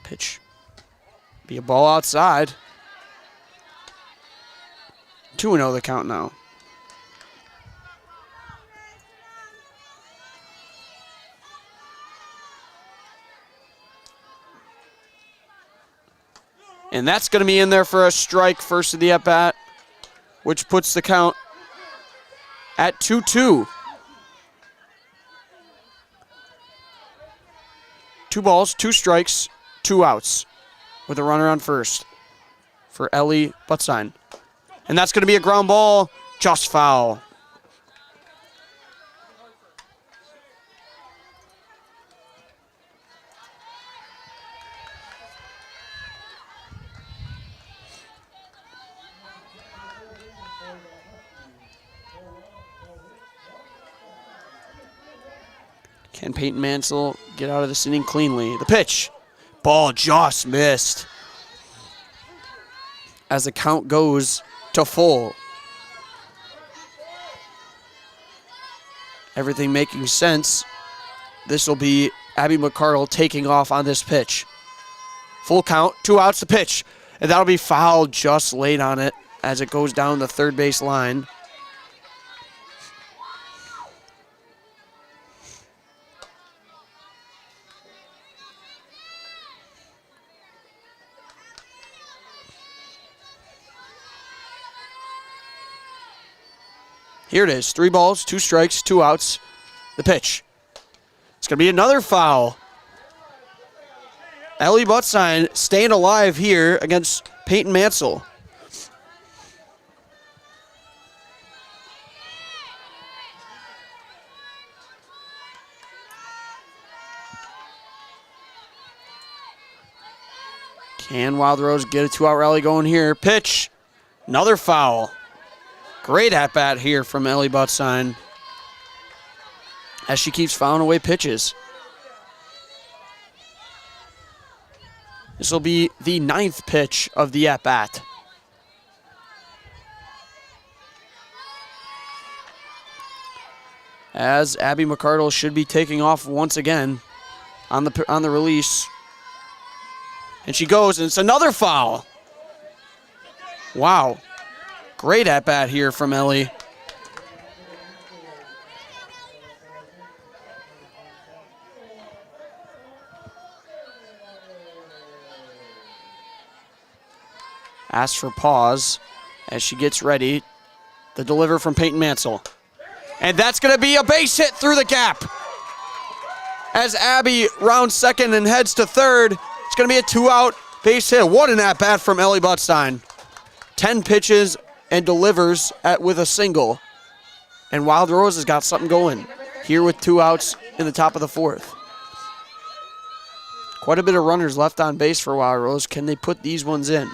Pitch. Be a ball outside. 2-0 the count now. And that's going to be in there for a strike first of the at-bat, which puts the count at 2-2. 2 balls, 2 strikes, 2 outs with a runner on first for Ellie Butzine. And that's going to be a ground ball, just foul. Can Peyton Mansell get out of this inning cleanly? The pitch. Ball just missed. As the count goes to full. Everything making sense. This will be Abby McCardle taking off on this pitch. Full count, 2 outs, the pitch. And that'll be fouled just late on it as it goes down the third base line. Here it is, 3 balls, 2 strikes, 2 outs. The pitch. It's going to be another foul. Ellie Butzstein staying alive here against Peyton Mansell. Can Wild Rose get a 2-out rally going here? Pitch. Another foul. Great at-bat here from Ellie Butzstein as she keeps fouling away pitches. This will be the 9th pitch of the at-bat. As Abby McCardle should be taking off once again on the release. And she goes, and it's another foul. Wow. Great at-bat here from Ellie. Asks for pause as she gets ready. The deliver from Peyton Mansell. And that's going to be a base hit through the gap. As Abby rounds second and heads to third, it's going to be a 2-out base hit. What an at-bat from Ellie Butzstein. 10 pitches and delivers with a single. And Wild Rose has got something going here with 2 outs in the top of the 4th. Quite a bit of runners left on base for Wild Rose. Can they put these ones in?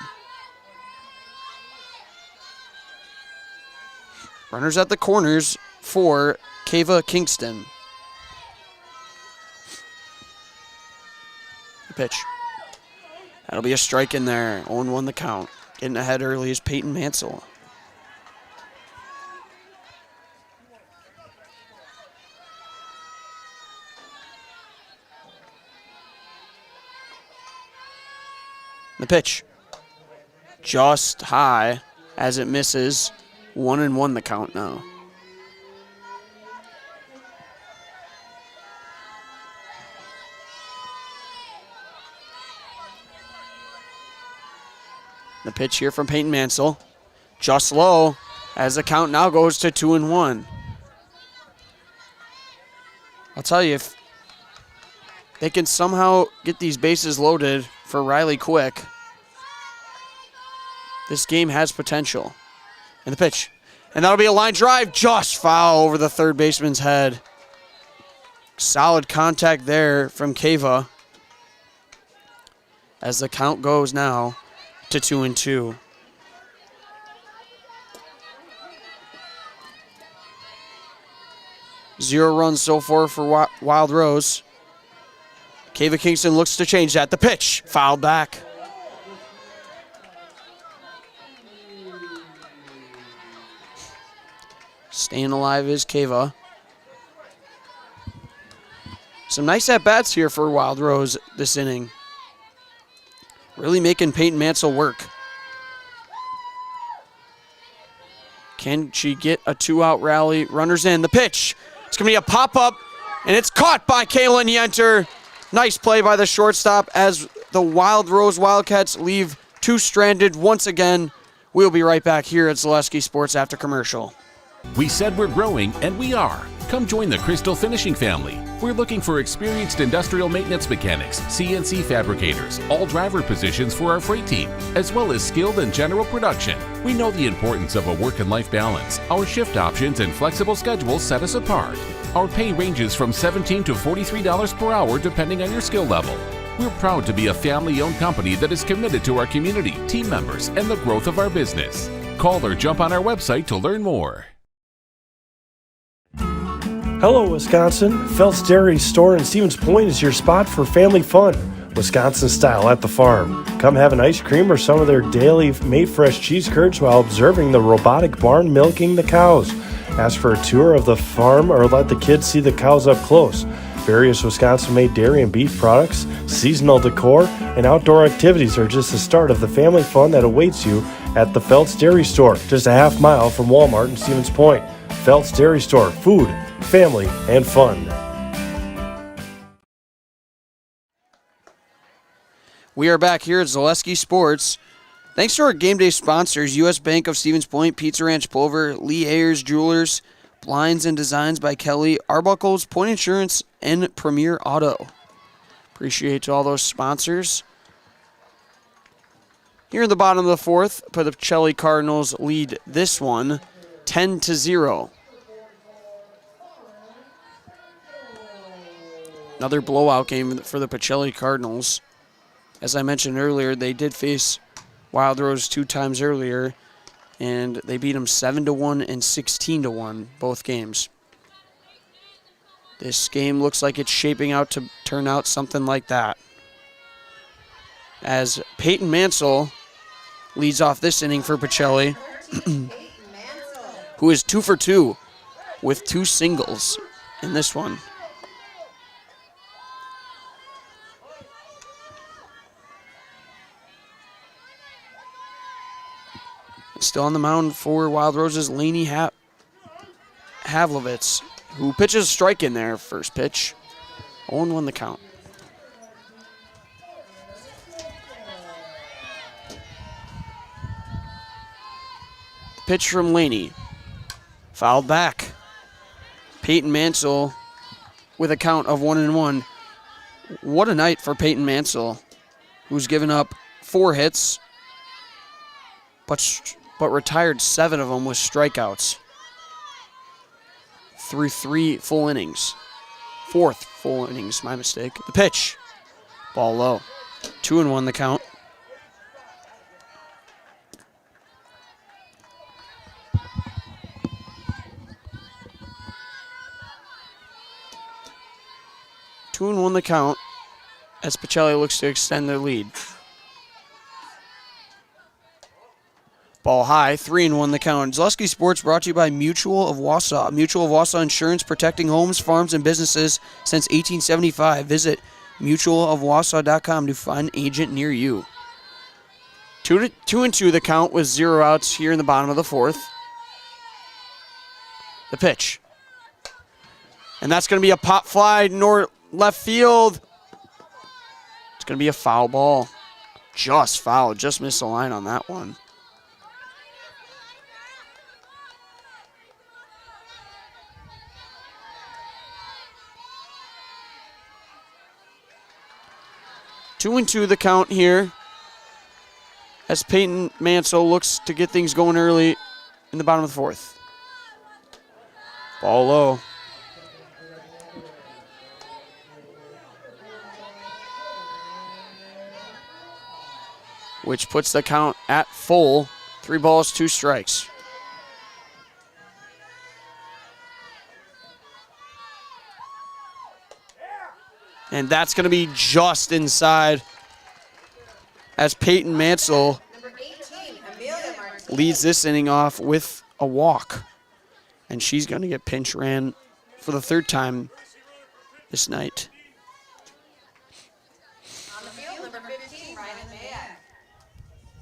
Runners at the corners for Kava Kingston. The pitch. That'll be a strike in there. 0-1 the count. Getting ahead early is Peyton Mansell. The pitch. Just high as it misses. 1-1 the count now. The pitch here from Peyton Mansell. Just low as the count now goes to 2-1. I'll tell you, if they can somehow get these bases loaded for Riley Quick, this game has potential. And the pitch. And that'll be a line drive. Just foul over the third baseman's head. Solid contact there from Kava. As the count goes now to 2-2. Zero runs so far for Wild Rose. Kava Kingston looks to change that. The pitch. Fouled back. Staying alive is Kava. Some nice at-bats here for Wild Rose this inning. Really making Peyton Mansell work. Can she get a 2-out rally? Runners in. The pitch. It's going to be a pop-up, and it's caught by Kaylin Yenter. Nice play by the shortstop as the Wild Rose Wildcats leave 2 stranded once again. We'll be right back here at Zaleski Sports after commercial. We said we're growing, and we are. Come join the Crystal Finishing family. We're looking for experienced industrial maintenance mechanics, CNC fabricators, all driver positions for our freight team, as well as skilled and general production. We know the importance of a work and life balance. Our shift options and flexible schedules set us apart. Our pay ranges from $17 to $43 per hour depending on your skill level. We're proud to be a family-owned company that is committed to our community, team members, and the growth of our business. Call or jump on our website to learn more. Hello, Wisconsin. Phelps Dairy Store in Stevens Point is your spot for family fun. Wisconsin style at the farm. Come have an ice cream or some of their daily made fresh cheese curds while observing the robotic barn milking the cows. Ask for a tour of the farm or let the kids see the cows up close. Various Wisconsin-made dairy and beef products, seasonal decor, and outdoor activities are just the start of the family fun that awaits you at the Phelps Dairy Store, just a half mile from Walmart in Stevens Point. Phelps Dairy Store, food, family, and fun. We are back here at Zaleski Sports. Thanks to our game day sponsors, U.S. Bank of Stevens Point, Pizza Ranch Plover, Lee Ayers Jewelers, Blinds and Designs by Kelly, Arbuckles, Point Insurance, and Premier Auto. Appreciate to all those sponsors. Here in the bottom of the fourth, the Pacelli Cardinals lead this one 10-0. Another blowout game for the Pacelli Cardinals. As I mentioned earlier, they did face Wild Rose 2 times earlier, and they beat them 7-1 and 16-1, both games. This game looks like it's shaping out to turn out something like that, as Peyton Mansell leads off this inning for Pacelli, who is 2 for 2 with 2 singles in this one. Still on the mound for Wild Roses, Laney Havlovitz, who pitches a strike in there, first pitch. 0-1 the count. Pitch from Laney. Fouled back. Peyton Mansell with a count of 1-1. What a night for Peyton Mansell, who's given up 4 hits, but retired 7 of them with strikeouts through 3 full innings. 4th full innings, my mistake. The pitch. Ball low. 2-1 the count. Two and 1 the count as Pacelli looks to extend their lead. Ball high, 3-1 the count. Zaleski Sports brought to you by Mutual of Wausau. Mutual of Wausau Insurance, protecting homes, farms, and businesses since 1875. Visit mutualofwausau.com to find an agent near you. 2-2 the count with 0 outs here in the bottom of the fourth. The pitch. And that's going to be a pop fly left field. It's going to be a foul ball. Just foul. Just missed the line on that one. Two and 2 the count here as Peyton Mansell looks to get things going early in the bottom of the fourth. Ball low. Which puts the count at full. 3 balls, 2 strikes. And that's going to be just inside as Peyton Mansell leads this inning off with a walk. And she's going to get pinch ran for the 3rd time this night.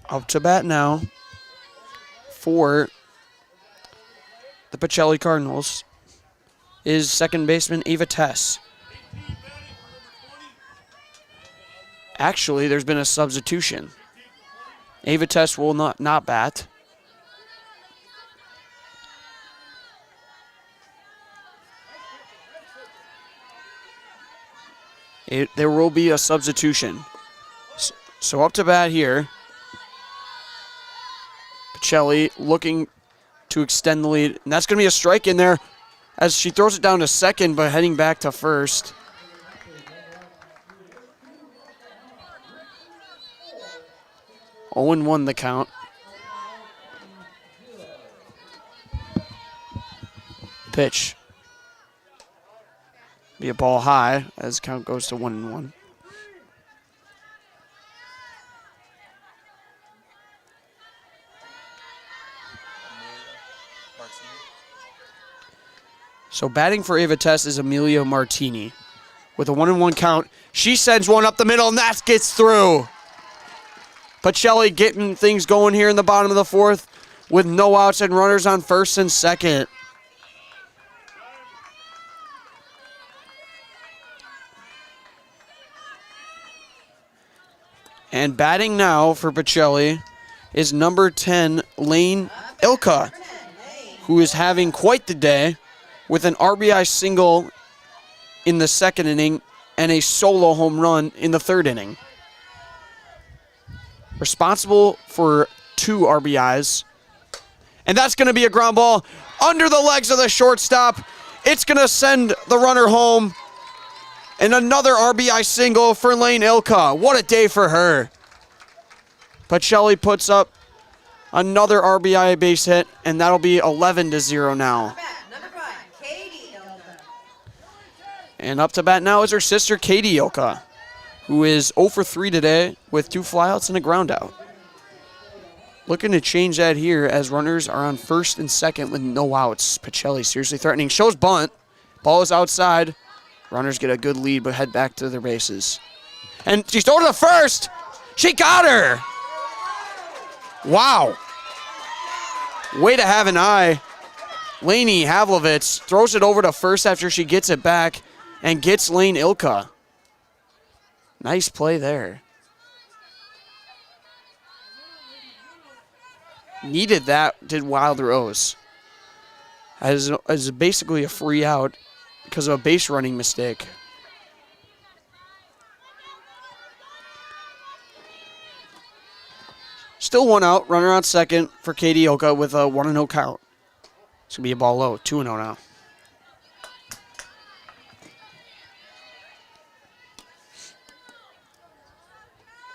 Up to bat now for the Pacelli Cardinals is second baseman Ava Tess. Actually, there's been a substitution. Ava Tess will not bat. There will be a substitution. So up to bat here. Pacelli looking to extend the lead. And that's going to be a strike in there as she throws it down to second, but heading back to first. Oh and 1 the count. Pitch. Be a ball high as the count goes to 1-1. So batting for Ava Tess is Amelia Martini. With a 1-1 count, she sends one up the middle, and that gets through. Pacelli getting things going here in the bottom of the fourth with no outs and runners on first and second. And batting now for Pacelli is number 10, Lane Ilka, who is having quite the day with an RBI single in the second inning and a solo home run in the third inning. Responsible for 2 RBIs. And that's going to be a ground ball under the legs of the shortstop. It's going to send the runner home. And another RBI single for Lane Ilka. What a day for her. Pacelli puts up another RBI base hit, and that'll be 11-0 now. And up to bat now is her sister, Katie Ilka, who is 0 for 3 today with 2 flyouts and a ground out. Looking to change that here as runners are on first and second with no outs. Pacelli seriously threatening. Shows bunt. Ball is outside. Runners get a good lead but head back to their bases. And she's throwing to the first. She got her. Wow. Way to have an eye. Lainey Havlovitz throws it over to first after she gets it back and gets Lane Ilka. Nice play there. Needed that, did Wild Rose. As basically a free out because of a base running mistake. Still 1 out, runner on second for Katie Ilka with a 1-0 count. It's going to be a ball low, 2-0 now.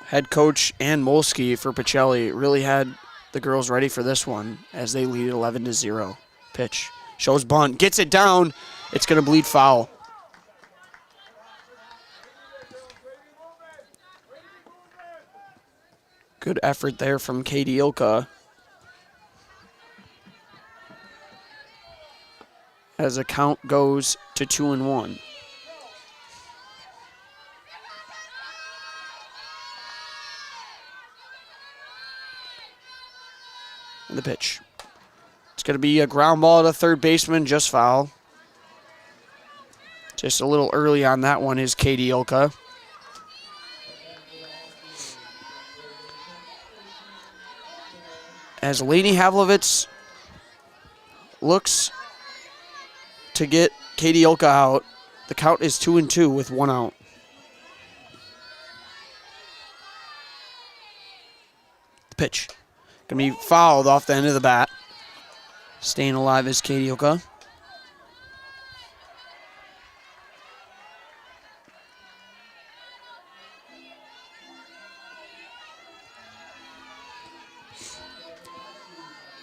Head coach Ann Molsky for Pacelli really had the girls ready for this one as they lead 11-0. Pitch. Shows bunt. Gets it down. It's going to bleed foul. Good effort there from Katie Ilka. As the count goes to 2-1. And the pitch. It's going to be a ground ball to third baseman, just foul. Just a little early on that one is Katie Ilka. As Lainey Havlovitz looks to get Katie Ilka out, the count is 2-2 with 1 out. The pitch. Going to be fouled off the end of the bat. Staying alive is Katie Ilka.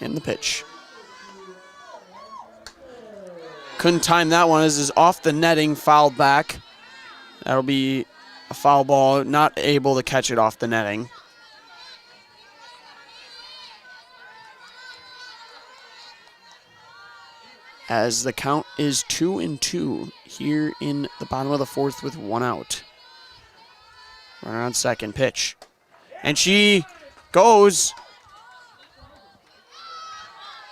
And the pitch. Couldn't time that one as is off the netting, fouled back. That'll be a foul ball, not able to catch it off the netting. As the count is 2-2 here in the bottom of the fourth with 1 out. Runner on second, pitch. And she goes.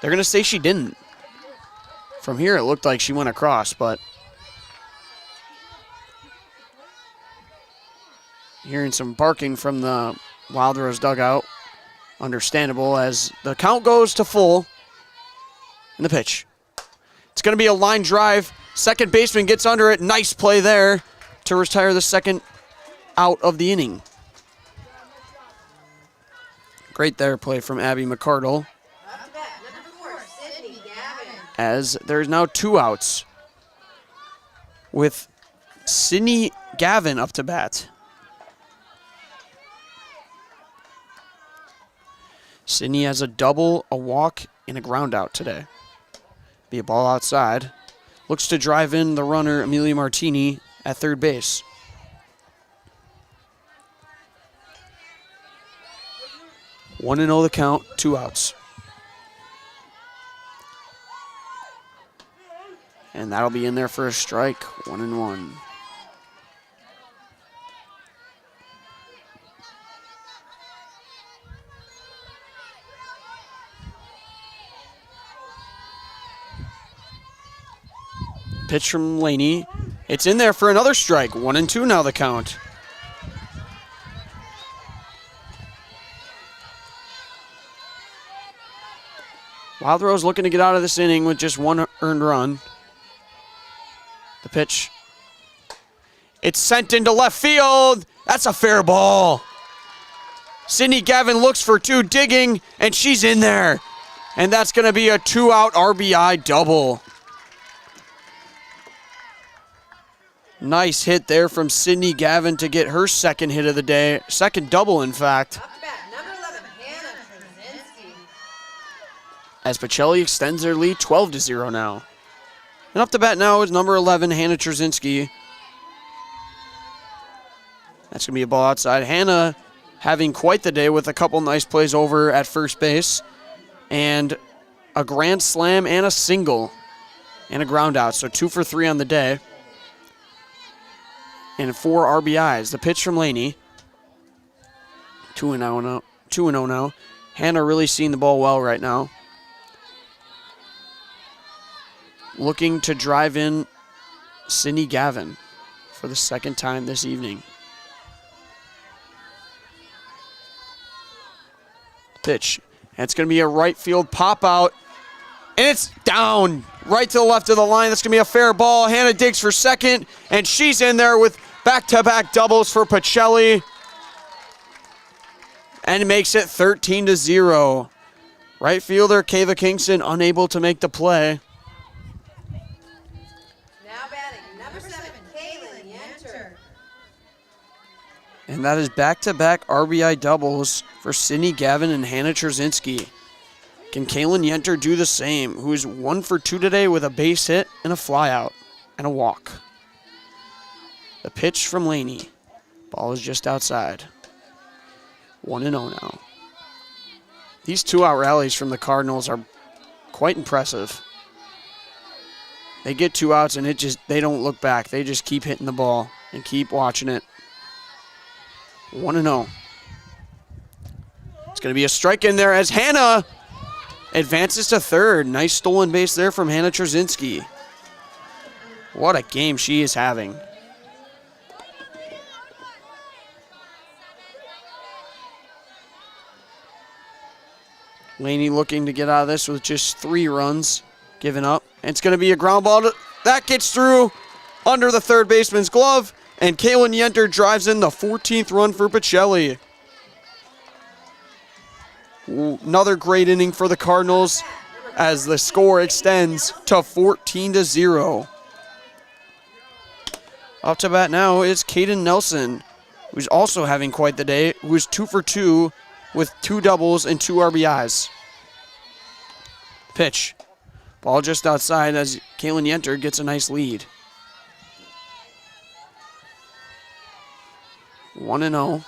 They're going to say she didn't. From here, it looked like she went across, but hearing some barking from the Wild Rose dugout. Understandable as the count goes to full. And the pitch. It's going to be a line drive. Second baseman gets under it. Nice play there to retire the second out of the inning. Great there play from Abby McCardle. As there's now 2 outs with Sydney Gavin up to bat. Sydney has a double, a walk, and a ground out today. Be a ball outside. Looks to drive in the runner, Amelia Martini, at third base. 1-0 the count, 2 outs. And that'll be in there for a strike, 1-1. Pitch from Laney. It's in there for another strike. 1-2 now the count. Wild Rose looking to get out of this inning with just 1 earned run. The pitch. It's sent into left field. That's a fair ball. Sydney Gavin looks for two, digging, and she's in there. And that's going to be a 2-out RBI double. Nice hit there from Sydney Gavin to get her second hit of the day. Second double, in fact. As Pacelli extends their lead 12-0 now. And up to bat now is number 11, Hannah Trzynski. That's going to be a ball outside. Hannah having quite the day with a couple nice plays over at first base. And a grand slam and a single. And a ground out. So 2 for 3 on the day. And 4 RBIs. The pitch from Laney. 2-0 now. Hannah really seeing the ball well right now. Looking to drive in Sydney Gavin for the second time this evening. Pitch. And it's going to be a right field pop out. And it's down right to the left of the line. That's going to be a fair ball. Hannah digs for second. And she's in there with back-to-back doubles for Pacelli. And makes it 13-0. Right fielder Kayla Kingston unable to make the play. And that is back-to-back RBI doubles for Sydney Gavin and Hannah Trzynski. Can Kaylin Yenter do the same, who is 1 for 2 today with a base hit and a flyout and a walk? The pitch from Laney. Ball is just outside. 1-0 now. These 2-out rallies from the Cardinals are quite impressive. They get 2 outs and they don't look back. They just keep hitting the ball and keep watching it. 1-0. It's going to be a strike in there as Hannah advances to third. Nice stolen base there from Hannah Trzynski. What a game she is having. Laney looking to get out of this with just 3 runs given up. And it's going to be a ground ball. That gets through under the third baseman's glove. And Kaylin Yenter drives in the 14th run for Pacelli. Another great inning for the Cardinals as the score extends to 14-0. Up to bat now is Kaden Nelson, who's also having quite the day, who's 2 for 2 with 2 doubles and 2 RBIs. Pitch. Ball just outside as Kaylin Yenter gets a nice lead. 1-0.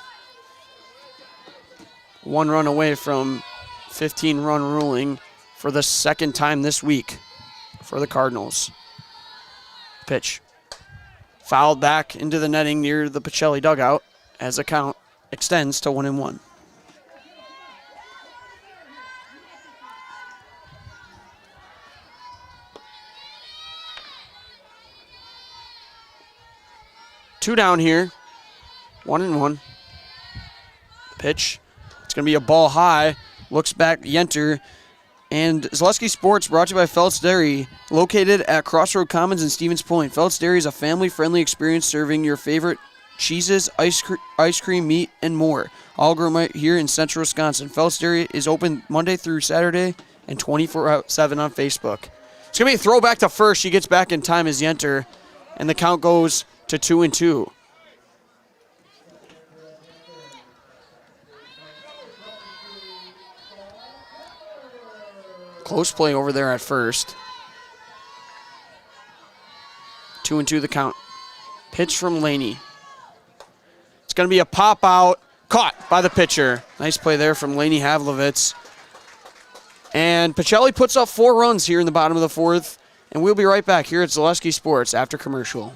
1 run away from 15-run ruling for the second time this week for the Cardinals. Pitch. Fouled back into the netting near the Pacelli dugout as the count extends to 1-1. Two down here. 1-1. Pitch. It's going to be a ball high. Looks back, Yenter. And Zaleski Sports brought to you by Feltz Dairy, located at Crossroad Commons in Stevens Point. Feltz Dairy is a family-friendly experience serving your favorite cheeses, ice cream, meat, and more. All grown right here in central Wisconsin. Feltz Dairy is open Monday through Saturday and 24/7 on Facebook. It's going to be a throwback to first. She gets back in time as Yenter, and the count goes to 2-2. Close play over there at first. 2-2 the count. Pitch from Laney. It's going to be a pop out. Caught by the pitcher. Nice play there from Laney Havlovitz. And Pacelli puts up 4 runs here in the bottom of the 4th. And we'll be right back here at Zaleski Sports after commercial.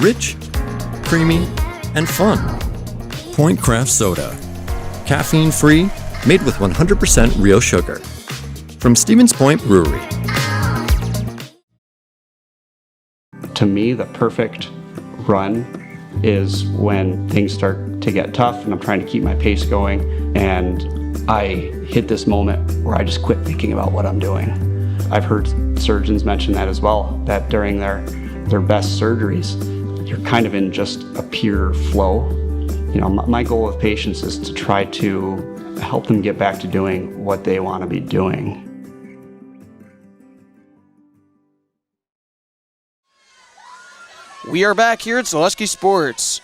Rich, creamy, and fun. Point Craft Soda. Caffeine-free, made with 100% real sugar. From Stevens Point Brewery. To me, the perfect run is when things start to get tough and I'm trying to keep my pace going and I hit this moment where I just quit thinking about what I'm doing. I've heard surgeons mention that as well, that during their best surgeries, you're kind of in just a pure flow. You know, my goal with patients is to try to help them get back to doing what they want to be doing. We are back here at Zaleski Sports,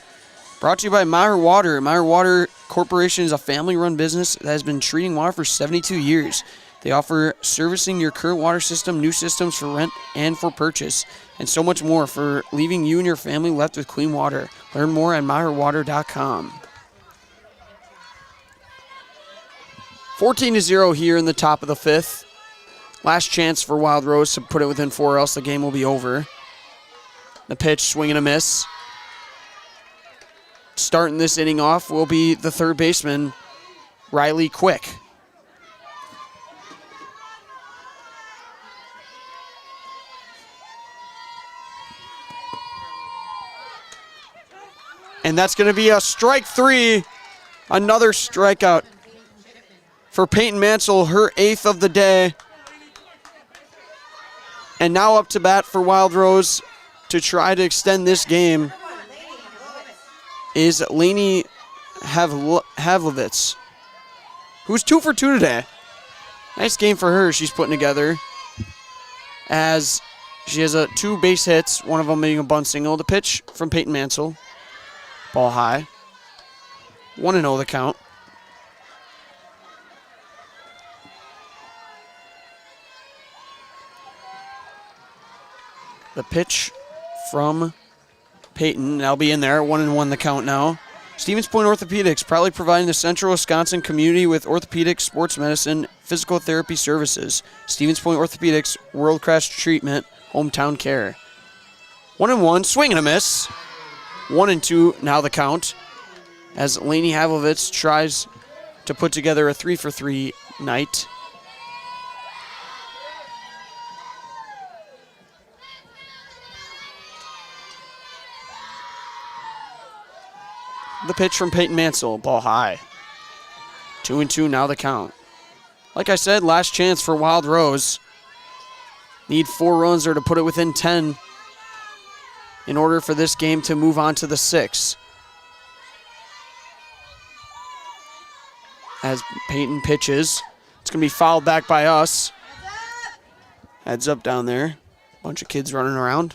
brought to you by Meyer Water. Meyer Water Corporation is a family-run business that has been treating water for 72 years. They offer servicing your current water system, new systems for rent and for purchase, and so much more for leaving you and your family left with clean water. Learn more at meyerwater.com. 14-0 here in the top of the fifth. Last chance for Wild Rose to put it within 4 or else the game will be over. The pitch, swing and a miss. Starting this inning off will be the third baseman, Riley Quick. And that's going to be a strike 3. Another strikeout for Peyton Mansell, her 8th of the day. And now up to bat for Wild Rose to try to extend this game is Lainey Havlovitz, who's 2 for 2 today. Nice game for her she's putting together, as she has 2 base hits, one of them being a bunt single. The pitch from Peyton Mansell, ball high. 1-0 the count. The pitch from Peyton, that'll be in there. 1-1 the count now. Stevens Point Orthopedics, proudly providing the Central Wisconsin community with orthopedic, sports medicine, physical therapy services. Stevens Point Orthopedics, world-class treatment, hometown care. 1-1, swing and a miss. 1-2 now the count, as Lainey Havlovitz tries to put together a 3-for-3 night. The pitch from Peyton Mansell, ball high. 2-2 now the count. Like I said, last chance for Wild Rose. Need 4 runs or to put it within 10 in order for this game to move on to the 6th. As Peyton pitches, it's going to be fouled back by us. Heads up down there. Bunch of kids running around.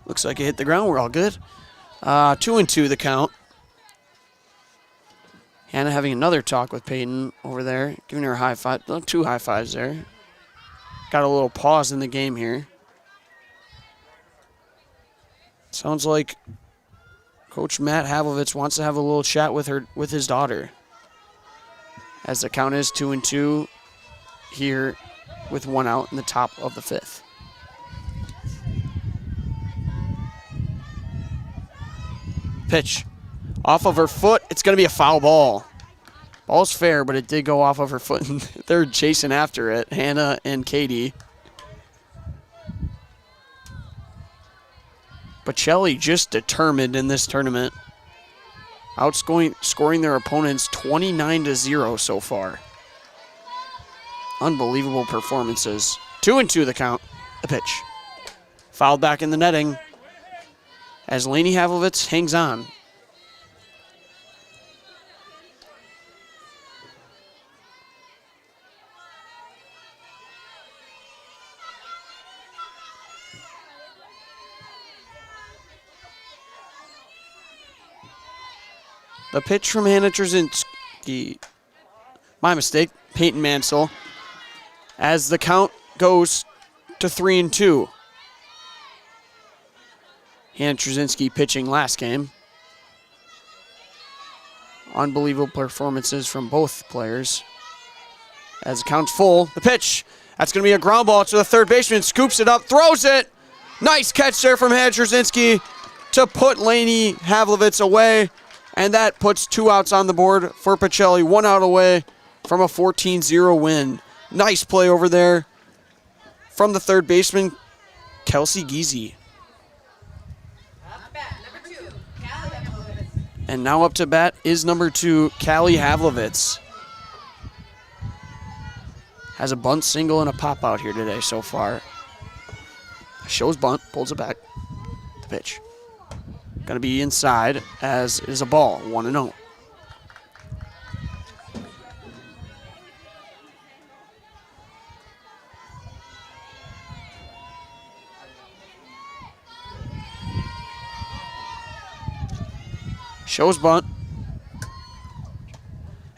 Looks like it hit the ground. We're all good. 2-2 the count. Hannah having another talk with Peyton over there, giving her a high five. 2 high fives there. Got a little pause in the game here. Sounds like Coach Matt Havlovitz wants to have a little chat with his daughter. As the count is 2-2 here with 1 out in the top of the 5th. Pitch off of her foot. It's going to be a foul ball. Ball's fair, but it did go off of her foot. They're chasing after it, Hannah and Katie. Pacelli just determined in this tournament, scoring their opponents 29-0 so far. Unbelievable performances. 2-2 the count. The pitch. Fouled back in the netting as Lainey Havlovitz hangs on. The pitch from Hannah Trzynski. My mistake, Peyton Mansell. As the count goes to 3-2. Hannah Trzynski pitching last game. Unbelievable performances from both players. As the count's full, the pitch. That's going to be a ground ball to the third baseman. Scoops it up, throws it. Nice catch there from Hannah Trzynski to put Lainey Havlovitz away. And that puts 2 outs on the board for Pacelli. 1 out away from a 14-0 win. Nice play over there from the third baseman, Kelsey Giese. And now up to bat is number 2, Callie Havlovitz. Has a bunt single and a pop out here today so far. Shows bunt, pulls it back. The pitch. Gonna be inside as is a ball, 1-0. Shows bunt.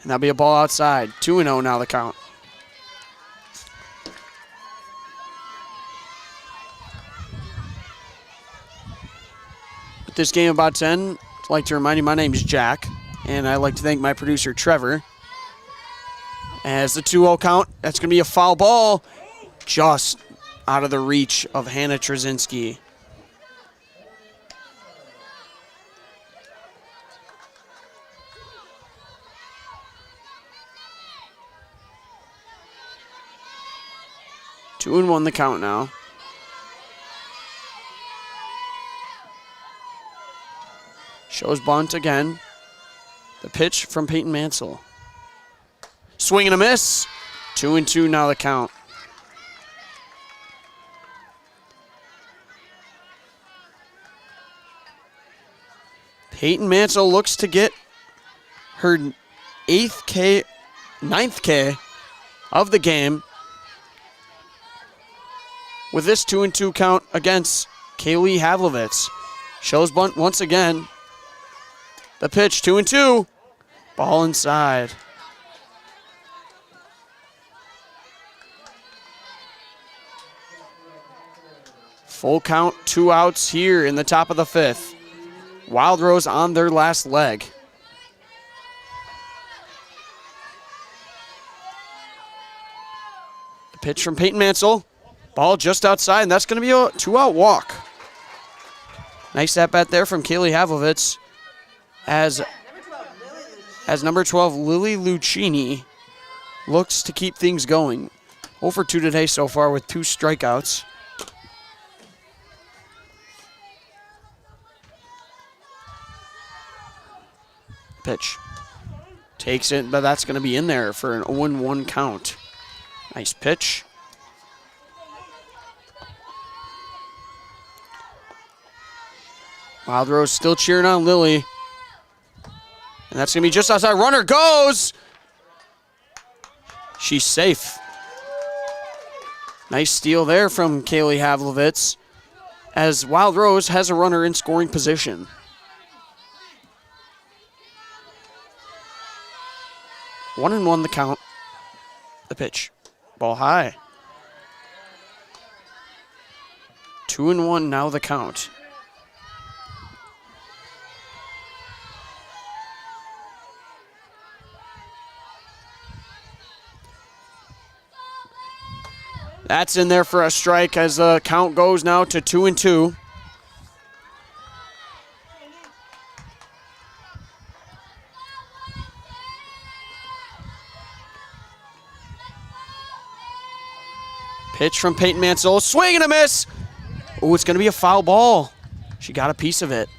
And that'll be a ball outside. 2-0 now the count. With this game about 10, I'd like to remind you my name is Jack, and I'd like to thank my producer Trevor. As the 2-0 count, that's going to be a foul ball just out of the reach of Hannah Trzynski. Two and 1 the count now. Shows bunt again. The pitch from Peyton Mansell. Swing and a miss. 2-2 now the count. Peyton Mansell looks to get her 9th K of the game with this 2-2 count against Kaylee Havlovitz. Shows bunt once again. The pitch, 2-2. Ball inside. Full count, 2 outs here in the top of the 5th. Wild Rose on their last leg. The pitch from Peyton Mansell. Ball just outside, and that's going to be a 2-out walk. Nice at-bat there from Kaylee Havlovitz as number 12, Lily Lucchini, looks to keep things going. 0 for 2 today so far with 2 strikeouts. Pitch. Takes it, but that's going to be in there for an 0-1 count. Nice pitch. Wild Rose still cheering on Lily. And that's going to be just outside. Runner goes. She's safe. Nice steal there from Kaylee Havlovitz as Wild Rose has a runner in scoring position. 1-1 the count. The pitch. Ball high. 2-1 now the count. That's in there for a strike as the count goes now to 2-2. Pitch from Peyton Mansell. Swing and a miss. Oh, it's going to be a foul ball. She got a piece of it.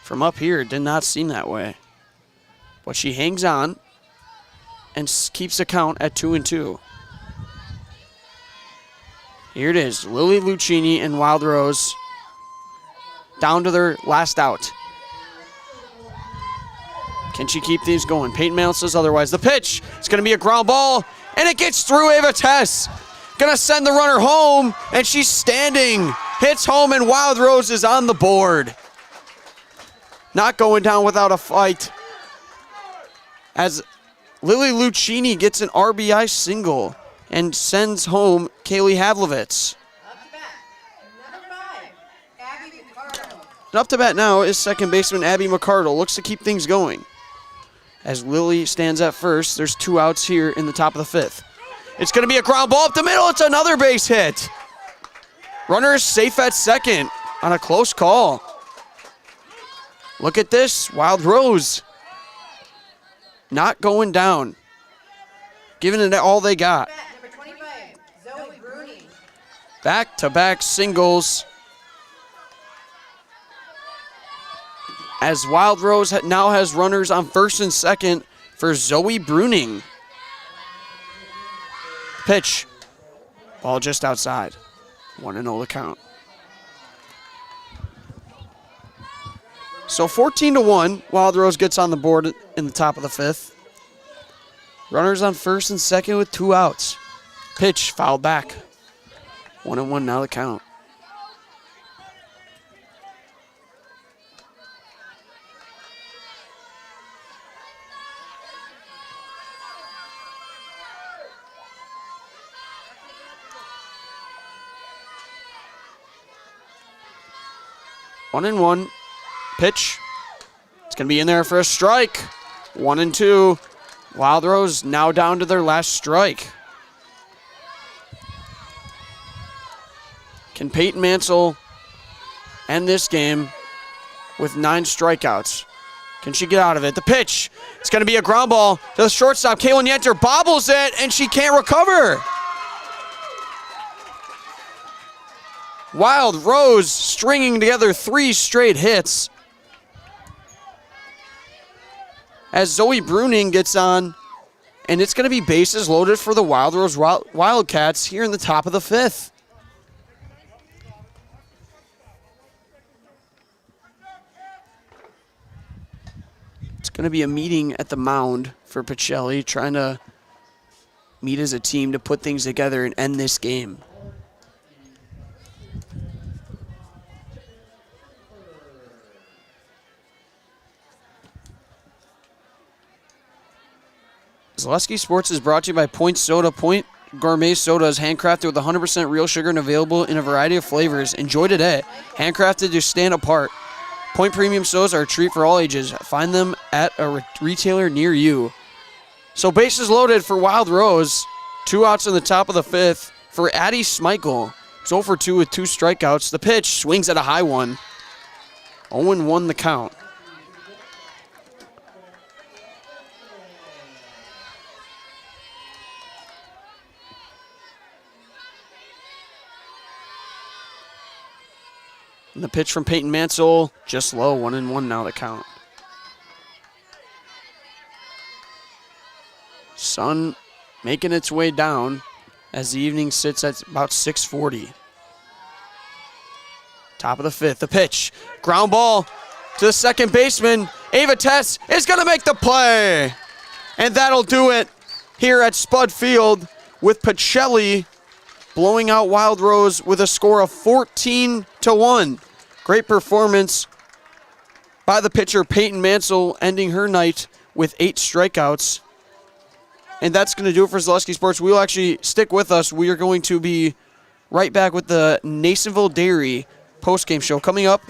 From up here, it did not seem that way. But she hangs on and keeps the count at 2-2. Here it is, Lily Lucchini and Wild Rose down to their last out. Can she keep these going? Peyton Mansell says otherwise. The pitch, it's going to be a ground ball, and it gets through Ava Tess. Going to send the runner home, and she's standing. Hits home, and Wild Rose is on the board. Not going down without a fight. As Lily Lucchini gets an RBI single and sends home Kaylee Havlovitz. And up to bat now is second baseman Abby McCardle. Looks to keep things going. As Lily stands at first, there's 2 outs here in the top of the 5th. It's going to be a ground ball up the middle. It's another base hit. Runner is safe at second on a close call. Look at this, Wild Rose. Not going down. Giving it all they got. Back-to-back singles. As Wild Rose now has runners on first and second for Zoe Bruning. Pitch. Ball just outside. 1-0 the count. So 14-1, Wild Rose gets on the board in the top of the fifth. Runners on first and second with 2 outs. Pitch, fouled back. 1-1 now the count. One and one. Pitch. It's going to be in there for a strike. 1-2. Wild Rose now down to their last strike. Can Peyton Mansell end this game with 9 strikeouts? Can she get out of it? The pitch. It's going to be a ground ball to the shortstop. Kaylin Yenter bobbles it, and she can't recover. Wild Rose stringing together 3 straight hits. As Zoe Bruning gets on, and it's going to be bases loaded for the Wild Rose Wildcats here in the top of the fifth. It's going to be a meeting at the mound for Pacelli, trying to meet as a team to put things together and end this game. Zaleski Sports is brought to you by Point Soda. Point Gourmet Soda is handcrafted with 100% real sugar and available in a variety of flavors. Enjoy today. Handcrafted to stand apart. Point Premium Sodas are a treat for all ages. Find them at a retailer near you. So bases loaded for Wild Rose. 2 outs in the top of the fifth for Addie Schmeichel. 0 for 2 with 2 strikeouts. The pitch swings at a high one. 0-1 the count. And the pitch from Peyton Mansell, just low, 1-1 now the count. Sun making its way down as the evening sits at about 6:40. Top of the fifth, the pitch. Ground ball to the second baseman. Ava Tess is going to make the play. And that'll do it here at Spud Field with Pacelli blowing out Wild Rose with a score of 14-1. Great performance by the pitcher Peyton Mansell, ending her night with 8 strikeouts. And that's going to do it for Zaleski Sports. We'll actually stick with us. We are going to be right back with the Nasonville Dairy postgame show. Coming up,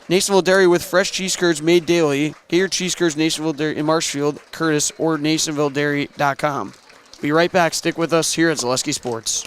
Nasonville Dairy with fresh cheese curds made daily. Get your cheese curds Nasonville Dairy in Marshfield, Curtis, or NasonvilleDairy.com. Be right back. Stick with us here at Zaleski Sports.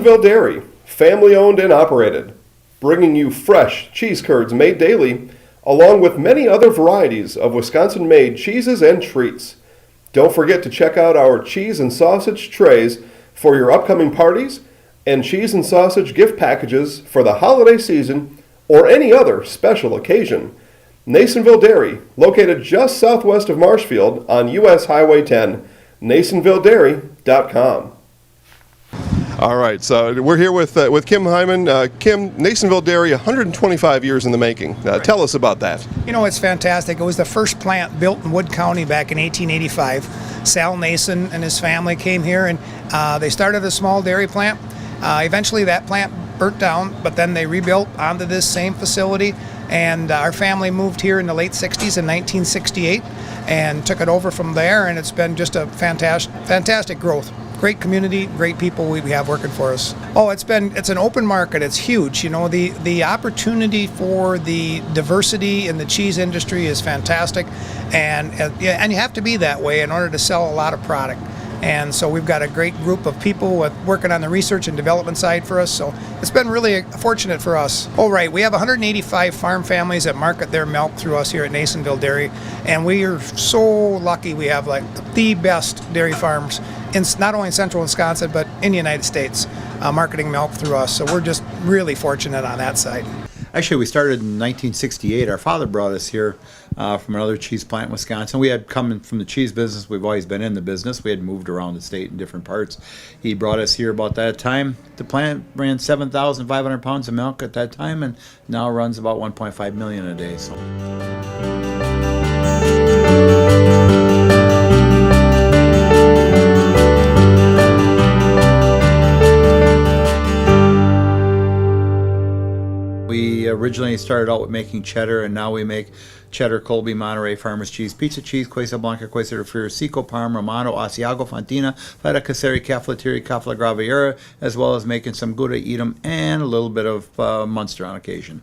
Nasonville Dairy, family owned and operated, bringing you fresh cheese curds made daily, along with many other varieties of Wisconsin-made cheeses and treats. Don't forget to check out our cheese and sausage trays for your upcoming parties and cheese and sausage gift packages for the holiday season or any other special occasion. Nasonville Dairy, located just southwest of Marshfield on US Highway 10, NasonvilleDairy.com. All right, so we're here with Kim Hyman. Kim, Nasonville Dairy, 125 years in the making. Tell us about that. You know, it's fantastic. It was the first plant built in Wood County back in 1885. Sal Nason and his family came here, and they started a small dairy plant. Eventually that plant burnt down, but then they rebuilt onto this same facility, and our family moved here in the late 60s in 1968 and took it over from there, and it's been just a fantastic growth. Great community, great people we have working for us. Oh, it's an open market. It's huge. You know, the opportunity for the diversity in the cheese industry is fantastic, and you have to be that way in order to sell a lot of product. And so we've got a great group of people working on the research and development side for us. So it's been really fortunate for us. Oh, right. We have 185 farm families that market their milk through us here at Nasonville Dairy. And we are so lucky we have like the best dairy farms in not only in central Wisconsin, but in the United States, marketing milk through us. So we're just really fortunate on that side. Actually, we started in 1968. Our father brought us here from another cheese plant in Wisconsin. We had come from the cheese business. We've always been in the business. We had moved around the state in different parts. He brought us here about that time. The plant ran 7,500 pounds of milk at that time, and now runs about 1.5 million a day. So. We originally started out with making cheddar, and now we make cheddar, Colby, Monterey, Farmers cheese, pizza cheese, Quesa Blanca, Quesa de Friar, Seco, Parma, Romano, Asiago, Fontina, Feta Caseri, Cafetieri, Cafla Graviera, as well as making some Gouda Edam and a little bit of Munster on occasion.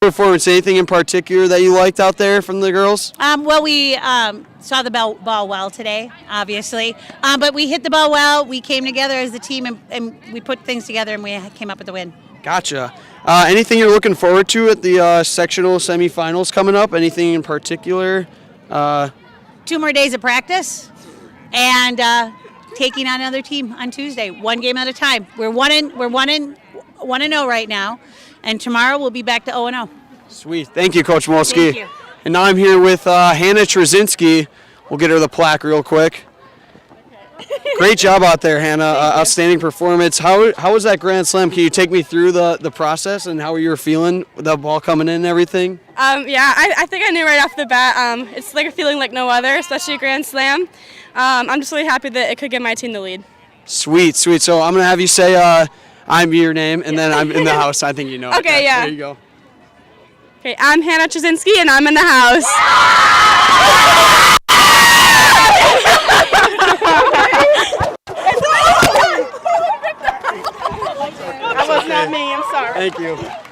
Performance, anything in particular that you liked out there from the girls? Well, we saw the ball well today, obviously, but we hit the ball well. We came together as a team, and we put things together, and we came up with the win. Gotcha. Anything you're looking forward to at the sectional semifinals coming up? Anything in particular? 2 more days of practice, and taking on another team on Tuesday, one game at a time. We're 1-0 right now. And tomorrow we'll be back to 0-0. Sweet. Thank you, Coach Molsky. Thank you. And now I'm here with Hannah Trzynski. We'll get her the plaque real quick. Great job out there, Hannah. Outstanding performance. How was that Grand Slam? Can you take me through the process and how you were feeling with the ball coming in and everything? Yeah, I think I knew right off the bat. It's like a feeling like no other, especially a Grand Slam. I'm just really happy that it could give my team the lead. Sweet, sweet. So I'm going to have you say... I'm your name, and then I'm in the house. I think you know. Okay, it. yeah. There you go. Okay, I'm Hannah Trzynski, and I'm in the house. That was not me, I'm sorry. Thank you.